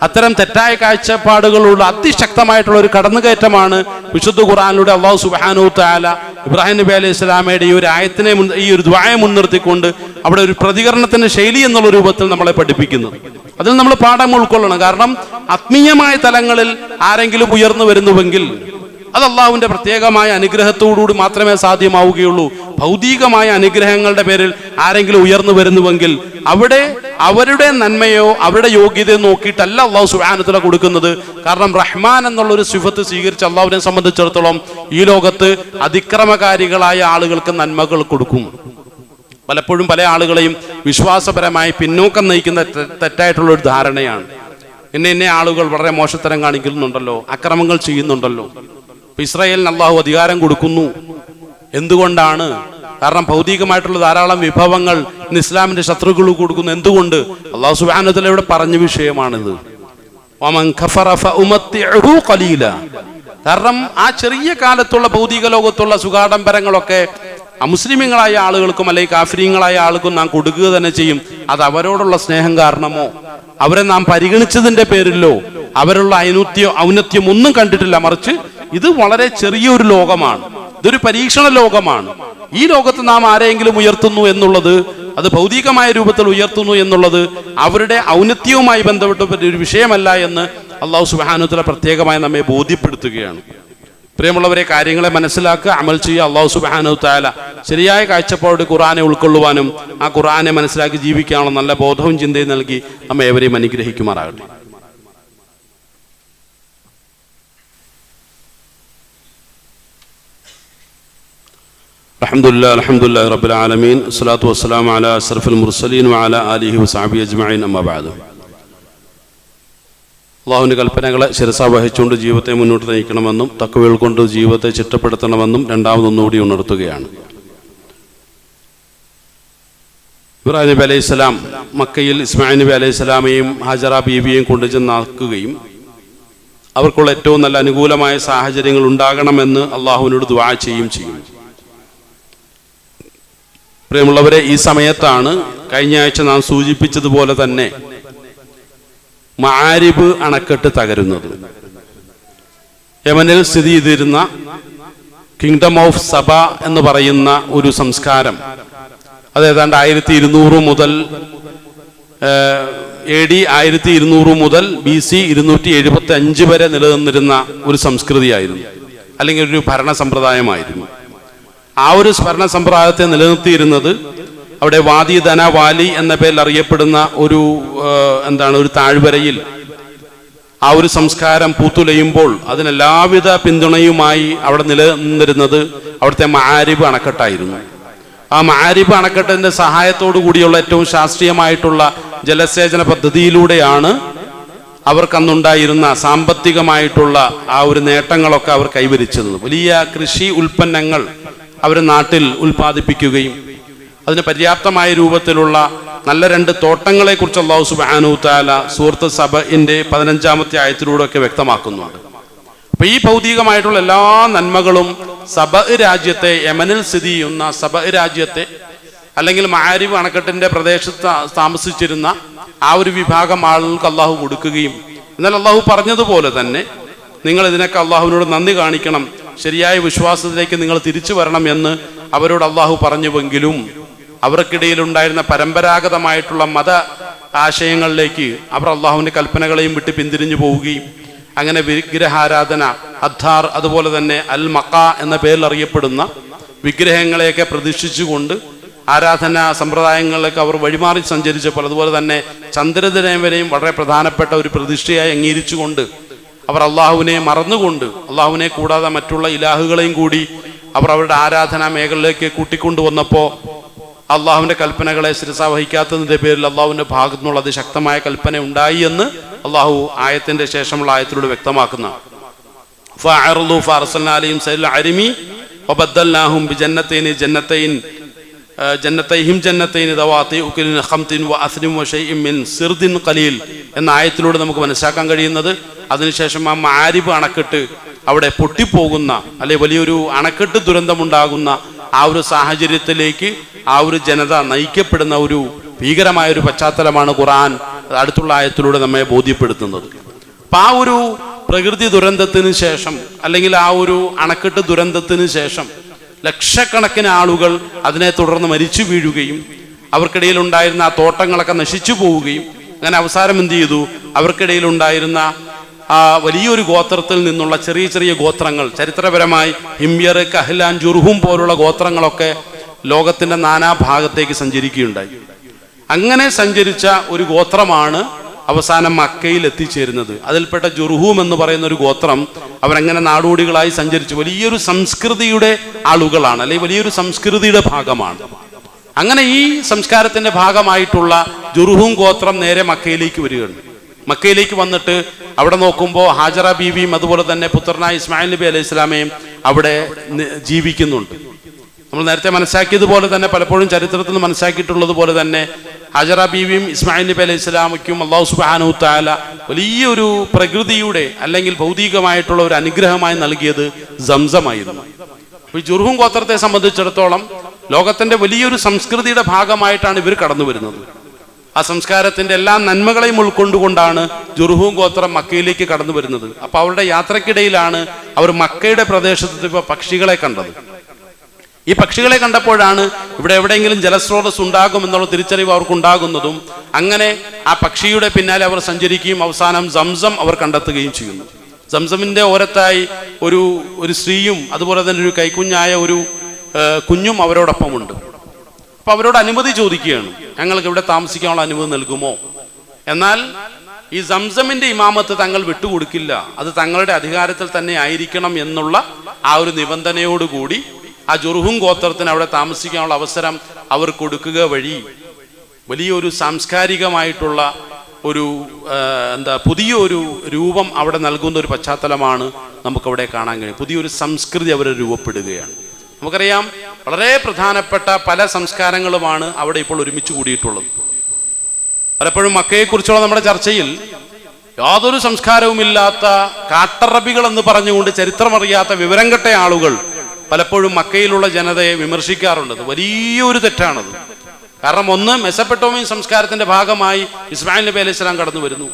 അത്തരം തെറ്റായ കാഴ്ചപ്പാടുകളുള്ള അതിശക്തമായിട്ടുള്ള ഒരു കടന്നുകയറ്റമാണ് വിശുദ്ധ ഖുർആനിലൂടെ അല്ലാഹു സുബ്ഹാനഹു വ തആല ഇബ്രാഹിം നബി അലൈഹി സ്വലാമയുടെ ഈ ഒരു ആയത്തിനെ, ഈ ഒരു ദുആയെ മുൻനിർത്തിക്കൊണ്ട് അവിടെ ഒരു പ്രതികരണത്തിന്റെ ശൈലി എന്നുള്ള രൂപത്തിൽ നമ്മളെ പഠിപ്പിക്കുന്നത്. അതിൽ നമ്മൾ പാഠം ഉൾക്കൊള്ളണം. കാരണം ആത്മീയമായ തലങ്ങളിൽ ആരെങ്കിലും ഉയർന്നു വരുന്നുവെങ്കിൽ അത് അള്ളാഹുവിന്റെ പ്രത്യേകമായ അനുഗ്രഹത്തോടുകൂടി മാത്രമേ സാധ്യമാവുകയുള്ളൂ. ഭൗതികമായ അനുഗ്രഹങ്ങളുടെ പേരിൽ ആരെങ്കിലും ഉയർന്നു വരുന്നുവെങ്കിൽ അവിടെ അവരുടെ നന്മയോ അവരുടെ യോഗ്യതയോ നോക്കിയിട്ടല്ല അള്ളാഹു സുബ്ഹാനഹു വ തആല കൊടുക്കുന്നത്. കാരണം റഹ്മാൻ എന്നുള്ളൊരു സിഫത്ത് സ്വീകരിച്ച അള്ളാഹുവിനെ സംബന്ധിച്ചിടത്തോളം ഈ ലോകത്ത് അതിക്രമകാരികളായ ആളുകൾക്ക് നന്മകൾ കൊടുക്കും. പലപ്പോഴും പല ആളുകളെയും വിശ്വാസപരമായി പിന്നോക്കം നയിക്കുന്ന തെറ്റായിട്ടുള്ള ഒരു ധാരണയാണ്. ഇന്ന ആളുകൾ വളരെ മോശത്തരം കാണിക്കുന്നുണ്ടല്ലോ, അക്രമങ്ങൾ ചെയ്യുന്നുണ്ടല്ലോ. ഇസ്രായേലിന് അള്ളാഹു അധികാരം കൊടുക്കുന്നു. എന്തുകൊണ്ടാണ്? കാരണം ഭൗതികമായിട്ടുള്ള ധാരാളം വിഭവങ്ങൾ ഇസ്ലാമിന്റെ ശത്രുക്കൾ കൊടുക്കുന്നു. എന്തുകൊണ്ട്? അള്ളാഹു സുബ്ഹാനഹു വ തആല ഇവിടെ പറഞ്ഞ വിഷയമാണിത്. വമൻ ഖഫറ ഫഉമത്തിഉഹു ഖലീല. കാരണം ആ ചെറിയ കാലത്തുള്ള ഭൗതിക ലോകത്തുള്ള സുഖാഡംബരങ്ങളൊക്കെ അമുസ്ലിമീങ്ങളായ ആളുകൾക്കും അല്ലെങ്കിൽ കാഫിരീങ്ങളായ ആളുകൾക്കും നാം കൊടുക്കുക തന്നെ ചെയ്യും. അത് അവരോടുള്ള സ്നേഹം കാരണമോ അവരെ നാം പരിഗണിച്ചതിന്റെ പേരിലോ അവരുള്ള ഔന്നത്യം ഒന്നും കണ്ടിട്ടില്ല. മറിച്ച് ഇത് വളരെ ചെറിയൊരു ലോകമാണ്, ഇതൊരു പരീക്ഷണ ലോകമാണ്. ഈ ലോകത്ത് നാം ആരെങ്കിലും ഉയർത്തുന്നു എന്നുള്ളത്, അത് ഭൗതികമായ രൂപത്തിൽ ഉയർത്തുന്നു എന്നുള്ളത് അവരുടെ ഔന്നത്യവുമായി ബന്ധപ്പെട്ട ഒരു വിഷയമല്ല എന്ന് അള്ളാഹു സുബ്ഹാനഹു വ തആല പ്രത്യേകമായി നമ്മെ ബോധ്യപ്പെടുത്തുകയാണ്. പ്രിയമുള്ളവരെ, കാര്യങ്ങളെ മനസ്സിലാക്കുക, അമൽ ചെയ്യുക. അള്ളാഹു സുബ്ഹാനഹു വ തആല ശരിയായ കാഴ്ചപ്പാട് ഖുർആനെ ഉൾക്കൊള്ളുവാനും ആ ഖുർആനെ മനസ്സിലാക്കി ജീവിക്കാനുള്ള നല്ല ബോധവും ചിന്തയും നൽകി നമ്മെ ഏവരെയും അനുഗ്രഹിക്കുമാറാകട്ടെ. അൽഹംദുലില്ലാഹി റബ്ബിൽ ആലമീൻ വസ്സലാത്തു വസ്സലാമു അലാ അശ്റഫിൽ മുർസലീൻ വഅലാ ആലിഹി വസഹ്ബിഹി അജ്മഈൻ. അമ്മാ ബഅദ്. അള്ളാഹുവിൻ്റെ കൽപ്പനകളെ ശിരസാ വഹിച്ചുകൊണ്ട് ജീവിതത്തെ മുന്നോട്ട് നയിക്കണമെന്നും തഖ്വകൾ കൊണ്ട് ജീവിതത്തെ ചിട്ടപ്പെടുത്തണമെന്നും രണ്ടാമതൊന്നുകൂടി ഉണർത്തുകയാണ്. ഇബ്രാഹിം നബി അലൈഹിസ്സലാം മക്കയിൽ ഇസ്മായിൽ നബി അലൈഹിസ്സലാമയെയും ഹാജറ ബീവിയെയും കൊണ്ടുചെന്നാക്കുകയും അവർക്കുള്ള ഏറ്റവും നല്ല അനുകൂലമായ സാഹചര്യങ്ങൾ ഉണ്ടാകണമെന്ന് അള്ളാഹുവിനോട് ദുആ ചെയ്യുകയും ചെയ്യും. പ്രിയമുള്ളവരെ, ഈ സമയത്താണ് കഴിഞ്ഞ ആഴ്ച നാം സൂചിപ്പിച്ചതുപോലെ തന്നെ മആരിബ് അണക്കെട്ട് തകരുന്നത്. യമനിൽ സ്ഥിതി ചെയ്തിരുന്ന കിങ്ഡം ഓഫ് സബ എന്ന് പറയുന്ന ഒരു സംസ്കാരം, അത് ഏതാണ്ട് 1200 മുതൽ AD 1200 മുതൽ BC 275 വരെ നിലനിന്നിരുന്ന ഒരു സംസ്കൃതിയായിരുന്നു, അല്ലെങ്കിൽ ഒരു ഭരണ സമ്പ്രദായമായിരുന്നു. ആ ഒരു ഭരണ സമ്പ്രദായത്തെ നിലനിർത്തിയിരുന്നത് അവിടെ വാദി ധന വാലി എന്ന പേരിൽ അറിയപ്പെടുന്ന ഒരു ഒരു താഴ്വരയിൽ ആ ഒരു സംസ്കാരം പൂത്തുലയുമ്പോൾ അതിനെല്ലാവിധ പിന്തുണയുമായി അവിടെ നിലനിന്നിരുന്നത് അവിടുത്തെ മആരിബ് അണക്കെട്ടായിരുന്നു. ആ മആരിബ് അണക്കെട്ടിന്റെ സഹായത്തോടു കൂടിയുള്ള ഏറ്റവും ശാസ്ത്രീയമായിട്ടുള്ള ജലസേചന പദ്ധതിയിലൂടെയാണ് അവർക്കന്നുണ്ടായിരുന്ന സാമ്പത്തികമായിട്ടുള്ള ആ ഒരു നേട്ടങ്ങളൊക്കെ അവർ കൈവരിച്ചത്. വലിയ കൃഷി ഉൽപ്പന്നങ്ങൾ അവർ നാട്ടിൽ ഉൽപ്പാദിപ്പിക്കുകയും അതിന് പര്യാപ്തമായ രൂപത്തിലുള്ള നല്ല 2 തോട്ടങ്ങളെ കുറിച്ച് അല്ലാഹു സുബ്ഹാനഹു വ തആല സൂറത്ത് സബഇന്റെ 15-ാമത്തെ ആയത്തിലൂടെ ഒക്കെ വ്യക്തമാക്കുന്നുണ്ട്. അപ്പൊ ഈ ഭൗതികമായിട്ടുള്ള എല്ലാ നന്മകളും സബഅ രാജ്യത്തെ, യമനിൽ സ്ഥിതി ചെയ്യുന്ന സബഅ രാജ്യത്തെ, അല്ലെങ്കിൽ മആരിബ് അണക്കെട്ടിന്റെ പ്രദേശത്ത് താമസിച്ചിരുന്ന ആ ഒരു വിഭാഗം ആളുകൾക്ക് അള്ളാഹു കൊടുക്കുകയും, എന്നാൽ അള്ളാഹു പറഞ്ഞതുപോലെ തന്നെ നിങ്ങൾ ഇതിനൊക്കെ അള്ളാഹുവിനോട് നന്ദി കാണിക്കണം, ശരിയായ വിശ്വാസത്തിലേക്ക് നിങ്ങൾ തിരിച്ചു വരണം എന്ന് അവരോട് അള്ളാഹു പറഞ്ഞുവെങ്കിലും അവർക്കിടയിലുണ്ടായിരുന്ന പരമ്പരാഗതമായിട്ടുള്ള മത ആശയങ്ങളിലേക്ക് അവർ അള്ളാഹുവിൻ്റെ കൽപ്പനകളെയും വിട്ട് പിന്തിരിഞ്ഞു പോവുകയും അങ്ങനെ വിഗ്രഹാരാധന, അദ്ധാർ, അതുപോലെ തന്നെ അൽ മക്ക എന്ന പേരിൽ അറിയപ്പെടുന്ന വിഗ്രഹങ്ങളെയൊക്കെ പ്രതിഷ്ഠിച്ചുകൊണ്ട് ആരാധനാ സമ്പ്രദായങ്ങളിലേക്ക് അവർ വഴിമാറി സഞ്ചരിച്ചപ്പോൾ, അതുപോലെ തന്നെ ചന്ദ്രദിനം വരെയും വളരെ പ്രധാനപ്പെട്ട ഒരു പ്രതിഷ്ഠയായി അംഗീകരിച്ചുകൊണ്ട് അവർ അള്ളാഹുവിനെ മറന്നുകൊണ്ട്, അള്ളാഹുവിനെ കൂടാതെ മറ്റുള്ള ഇലാഹുകളെയും കൂടി അവർ അവരുടെ ആരാധനാ മേഖലയിലേക്ക് കൂട്ടിക്കൊണ്ടുവന്നപ്പോൾ അള്ളാഹുവിൻ്റെ കൽപ്പനകളെ ശിരസാ വഹിക്കാത്തതിൻ്റെ പേരിൽ അള്ളാഹുവിൻ്റെ ഭാഗത്തു നിന്നുള്ള അതിശക്തമായ കൽപ്പന ഉണ്ടായി എന്ന് അള്ളാഹു ആയത്തിൻ്റെ ശേഷമുള്ള ആയത്തിലൂടെ വ്യക്തമാക്കുന്ന എന്ന ആയത്തിലൂടെ നമുക്ക് മനസ്സിലാക്കാൻ കഴിയുന്നത്, അതിനുശേഷം ആ മആരിബ് അണക്കെട്ട് അവിടെ പൊട്ടിപ്പോകുന്ന, അല്ലെ വലിയൊരു അണക്കെട്ട് ദുരന്തമുണ്ടാകുന്ന ആ ഒരു സാഹചര്യത്തിലേക്ക് ആ ഒരു ജനത നയിക്കപ്പെടുന്ന ഒരു ഭീകരമായ ഒരു പശ്ചാത്തലമാണ് ഖുർആൻ അടുത്തുള്ള ആയത്തിലൂടെ നമ്മെ ബോധ്യപ്പെടുത്തുന്നത്. അപ്പം ആ ഒരു പ്രകൃതി ദുരന്തത്തിന് ശേഷം, അല്ലെങ്കിൽ ആ ഒരു അണക്കെട്ട് ദുരന്തത്തിന് ശേഷം ലക്ഷക്കണക്കിന് ആളുകൾ അതിനെ തുടർന്ന് മരിച്ചു വീഴുകയും അവർക്കിടയിൽ ഉണ്ടായിരുന്ന ആ തോട്ടങ്ങളൊക്കെ നശിച്ചു പോവുകയും, അങ്ങനെ അവസാനം എന്ത് ചെയ്തു, അവർക്കിടയിൽ ഉണ്ടായിരുന്ന ആ വലിയൊരു ഗോത്രത്തിൽ നിന്നുള്ള ചെറിയ ചെറിയ ഗോത്രങ്ങൾ, ചരിത്രപരമായി ഹിമ്യർ, കഹ്ലാൻ, ജുർഹും പോലുള്ള ഗോത്രങ്ങളൊക്കെ ലോകത്തിൻ്റെ നാനാഭാഗത്തേക്ക് സഞ്ചരിക്കുകയുണ്ടായി. അങ്ങനെ സഞ്ചരിച്ച ഒരു ഗോത്രമാണ് അവസാനം മക്കയിൽ എത്തിച്ചേരുന്നത്. അതിൽപ്പെട്ട ജുർഹൂം എന്ന് പറയുന്ന ഒരു ഗോത്രം അവരങ്ങനെ നാടോടികളായി സഞ്ചരിച്ചു. വലിയൊരു സംസ്കൃതിയുടെ ആളുകളാണ്, അല്ലെങ്കിൽ വലിയൊരു സംസ്കൃതിയുടെ ഭാഗമാണ്. അങ്ങനെ ഈ സംസ്കാരത്തിന്റെ ഭാഗമായിട്ടുള്ള ജുർഹൂം ഗോത്രം നേരെ മക്കയിലേക്ക് വരികയാണ്. മക്കയിലേക്ക് വന്നിട്ട് അവിടെ നോക്കുമ്പോൾ ഹാജറ ബീവിയും അതുപോലെ തന്നെ പുത്രനായ ഇസ്മായിൽ നബി അലൈഹി ഇസ്ലാമയും അവിടെ ജീവിക്കുന്നുണ്ട്. നമ്മൾ നേരത്തെ മനസ്സിലാക്കിയതുപോലെ തന്നെ, പലപ്പോഴും ചരിത്രത്തിൽ നിന്ന് മനസ്സിലാക്കിയിട്ടുള്ളത് പോലെ തന്നെ, ഹാജറ ബീവിയും ഇസ്മായിൽ നബി അലൈഹി ഇസ്ലാമയ്ക്കും അല്ലാഹു സുബ്ഹാനഹു തആല വലിയൊരു പ്രകൃതിയുടെ അല്ലെങ്കിൽ ഭൗതികമായിട്ടുള്ള ഒരു അനുഗ്രഹമായി നൽകിയത് സംസമായിരുന്നു. ഈ ജുർഹൂം ഗോത്രത്തെ സംബന്ധിച്ചിടത്തോളം ലോകത്തിന്റെ വലിയൊരു സംസ്കൃതിയുടെ ഭാഗമായിട്ടാണ് ഇവർ കടന്നു വരുന്നത്. ആ സംസ്കാരത്തിന്റെ എല്ലാ നന്മകളെയും ഉൾക്കൊണ്ടുകൊണ്ടാണ് ജുർഹൂം ഗോത്രം മക്കയിലേക്ക് കടന്നു വരുന്നത്. അപ്പൊ അവരുടെ യാത്രക്കിടയിലാണ് അവർ മക്കയുടെ പ്രദേശത്ത് ഇപ്പൊ പക്ഷികളെ കണ്ടത്. ഈ പക്ഷികളെ കണ്ടപ്പോഴാണ് ഇവിടെ എവിടെയെങ്കിലും ജലസ്രോതസ് ഉണ്ടാകും എന്നുള്ള തിരിച്ചറിവ് അവർക്കുണ്ടാകുന്നതും. അങ്ങനെ ആ പക്ഷിയുടെ പിന്നാലെ അവർ സഞ്ചരിക്കുകയും അവസാനം സംസം അവർ കണ്ടെത്തുകയും ചെയ്യുന്നു. സംസമിന്റെ ഓരത്തായി ഒരു സ്ത്രീയും അതുപോലെ തന്നെ ഒരു കൈക്കുഞ്ഞായ ഒരു കുഞ്ഞും അവരോടൊപ്പമുണ്ട്. അപ്പൊ അവരോട് അനുമതി ചോദിക്കുകയാണ്, ഞങ്ങൾക്ക് ഇവിടെ താമസിക്കാനുള്ള അനുമതി നൽകുമോ? എന്നാൽ ഈ സംസമിന്റെ ഇമാമത്ത് തങ്ങൾ വിട്ടുകൊടുക്കില്ല, അത് തങ്ങളുടെ അധികാരത്തിൽ തന്നെ ആയിരിക്കണം എന്നുള്ള ആ ഒരു നിബന്ധനയോടുകൂടി ആ ജുർഹൂം ഗോത്രത്തിന് അവിടെ താമസിക്കാനുള്ള അവസരം അവർ കൊടുക്കുക വഴി വലിയൊരു സാംസ്കാരികമായിട്ടുള്ള ഒരു പുതിയൊരു രൂപം അവിടെ നൽകുന്ന ഒരു പശ്ചാത്തലമാണ് നമുക്കവിടെ കാണാൻ കഴിയും. പുതിയൊരു സംസ്കൃതി അവർ രൂപപ്പെടുകയാണ്. നമുക്കറിയാം, വളരെ പ്രധാനപ്പെട്ട പല സംസ്കാരങ്ങളുമാണ് അവിടെ ഇപ്പോൾ ഒരുമിച്ച് കൂടിയിട്ടുള്ളത്. പലപ്പോഴും മക്കയെക്കുറിച്ചുള്ള നമ്മുടെ ചർച്ചയിൽ യാതൊരു സംസ്കാരവുമില്ലാത്ത കാട്ടറബികൾ എന്ന് പറഞ്ഞുകൊണ്ട് ചരിത്രമറിയാത്ത വിവരം കെട്ട ആളുകൾ പലപ്പോഴും മക്കയിലുള്ള ജനതയെ വിമർശിക്കാറുള്ളത്. വലിയൊരു തെറ്റാണത്. കാരണം ഒന്ന്, മെസപ്പൊട്ടോമിയൻ സംസ്കാരത്തിന്റെ ഭാഗമായി ഇസ്മായിൽ നബി അലൈഹി സ്വലാം കടന്നു വരുന്നു.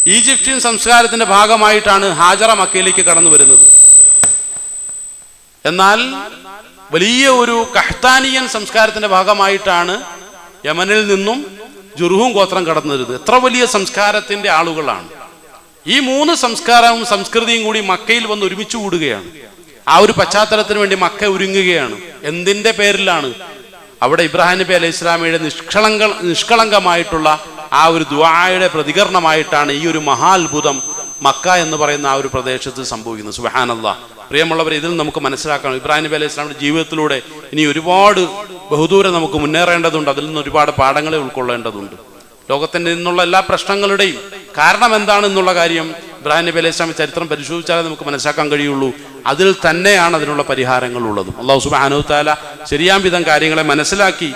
ഈജിപ്ഷ്യൻ സംസ്കാരത്തിന്റെ ഭാഗമായിട്ടാണ് ഹാജറ മക്കയിലേക്ക് കടന്നു വരുന്നത്. എന്നാൽ വലിയ ഒരു കഹ്താനിയൻ സംസ്കാരത്തിന്റെ ഭാഗമായിട്ടാണ് യമനിൽ നിന്നും ജുർഹൂം ഗോത്രം കടന്നു വരുന്നത്. എത്ര വലിയ സംസ്കാരത്തിന്റെ ആളുകളാണ്! ഈ മൂന്ന് സംസ്കാരവും സംസ്കൃതിയും കൂടി മക്കയിൽ വന്ന് ഒരുമിച്ച് കൂടുകയാണ്. ആ ഒരു പശ്ചാത്തലത്തിന് വേണ്ടി മക്ക ഒരുങ്ങുകയാണ്. എന്തിന്റെ പേരിലാണ്? അവിടെ ഇബ്രാഹിം നബി അലൈഹി ഇസ്ലാമയുടെ നിഷ്കളങ്കമായിട്ടുള്ള ആ ഒരു ദുആയുടെ പ്രതികരണമായിട്ടാണ് ഈ ഒരു മഹാത്ഭുതം മക്ക എന്ന് പറയുന്ന ആ ഒരു പ്രദേശത്ത് സംഭവിക്കുന്നത്. സുബ്ഹാനല്ലാഹ്. പ്രിയമുള്ളവർ, ഇതിൽ നമുക്ക് മനസ്സിലാക്കണം, ഇബ്രാഹിം നബി അലൈഹി ഇസ്ലാമിന്റെ ജീവിതത്തിലൂടെ ഇനി ഒരുപാട് ബഹുദൂരം നമുക്ക് മുന്നേറേണ്ടതുണ്ട്. അതിൽ നിന്ന് ഒരുപാട് പാഠങ്ങളെ ഉൾക്കൊള്ളേണ്ടതുണ്ട്. ലോകത്തിന്റെ നിന്നുള്ള എല്ലാ പ്രശ്നങ്ങളുടെയും കാരണം എന്താണെന്നുള്ള കാര്യം ഇബ്രാഹിം നബി അലൈഹി ഇസ്ലാമിന്റെ ചരിത്രം പരിശോധിച്ചാലേ നമുക്ക് മനസ്സിലാക്കാൻ കഴിയുള്ളൂ. അതിൽ തന്നെയാണ് അതിനുള്ള പരിഹാരങ്ങൾ ഉള്ളതും. അല്ലാഹു സുബ്ഹാനഹു തആല ശരിയാം വിധം കാര്യങ്ങളെ മനസ്സിലാക്കി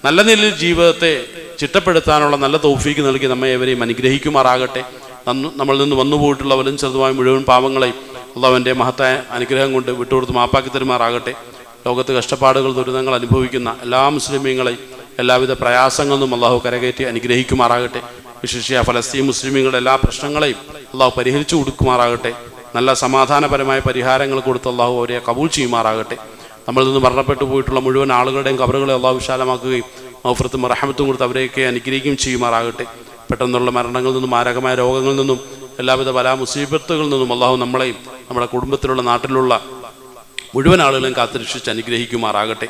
നല്ല നിലയിൽ ജീവിതത്തെ ചിട്ടപ്പെടുത്താനുള്ള നല്ല തൗഫീക്ക് നൽകി നമ്മെ ഏവരെയും അനുഗ്രഹിക്കുമാറാകട്ടെ. നമ്മളിൽ നിന്ന് വന്നുപോയിട്ടുള്ള വലും ചെറുതുമായ മുഴുവൻ പാവങ്ങളെയും അള്ളാഹുവിൻ്റെ മഹത്തായ അനുഗ്രഹം കൊണ്ട് വിട്ടുകൊടുത്ത് മാപ്പാക്കി തരുമാറാകട്ടെ. ലോകത്ത് കഷ്ടപ്പാടുകൾ ദുരിതങ്ങൾ അനുഭവിക്കുന്ന എല്ലാ മുസ്ലിമീങ്ങളെയും എല്ലാവിധ പ്രയാസങ്ങളിൽ നിന്നും അള്ളാഹു കരകയറ്റി അനുഗ്രഹിക്കുമാറാകട്ടെ. വിശേഷിച്ച ഫലസ്തീൻ മുസ്ലിമീങ്ങളുടെ എല്ലാ പ്രശ്നങ്ങളെയും അള്ളാഹു പരിഹരിച്ചു കൊടുക്കുമാറാകട്ടെ. നല്ല സമാധാനപരമായ പരിഹാരങ്ങൾ കൊടുത്ത് അള്ളാഹു അവരെ കബൂൽ ചെയ്യുമാറാകട്ടെ. നമ്മളിൽ നിന്ന് മരണപ്പെട്ടു പോയിട്ടുള്ള മുഴുവൻ ആളുകളുടെയും ഖബറുകളെ അള്ളാഹു വിശാലമാക്കുകയും മഗ്ഫിറത്തും റഹ്മത്തും കൊടുത്ത് അവരെയൊക്കെ അനുഗ്രഹിക്കുകയും ചെയ്യുമാറാകട്ടെ. പെട്ടെന്നുള്ള മരണങ്ങളിൽ നിന്നും മാരകമായ രോഗങ്ങളിൽ നിന്നും എല്ലാവിധ പല മുസീബത്തുകളിൽ നിന്നും അള്ളാഹു നമ്മളെയും നമ്മുടെ കുടുംബത്തിലുള്ള നാട്ടിലുള്ള മുഴുവൻ ആളുകളെയും കാത്തുരക്ഷിച്ച് അനുഗ്രഹിക്കുമാറാകട്ടെ.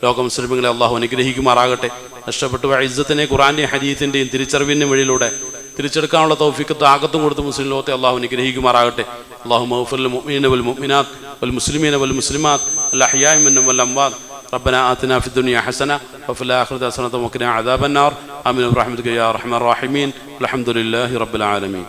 ലോക മുസ്ലിമുകളെ അള്ളാഹു അനുഗ്രഹിക്കുമാറാകട്ടെ. നഷ്ടപ്പെട്ടു ഇസ്സത്തിനെ ഖുർആന്റെയും ഹദീസിന്റെയും തിരിച്ചറിവിൻ്റെ വഴിയിലൂടെ തിരിച്ചെടുക്കാനുള്ള തൗഫീഖ് ആകത്തും കൊടുത്ത് മുസ്ലിം ലോകത്തെ അള്ളാഹു അനുഗ്രഹിക്കുമാറാകട്ടെ. അല്ലാഹുമ്മ ഗ്ഫിർ ലിൽ മുഅ്മിനീന വൽ മുഅ്മിനാത്ത് വൽ മുസ്ലിമീന വൽ മുസ്ലിമാത്ത് അൽ അഹ്യാഇ മിൻഹും വൽ അംവാത്. ربنا آتنا في الدنيا حسنة وفي الآخرة حسنة وقنا عذاب النار. آمين برحمتك يا أرحم الراحمين. الحمد لله رب العالمين.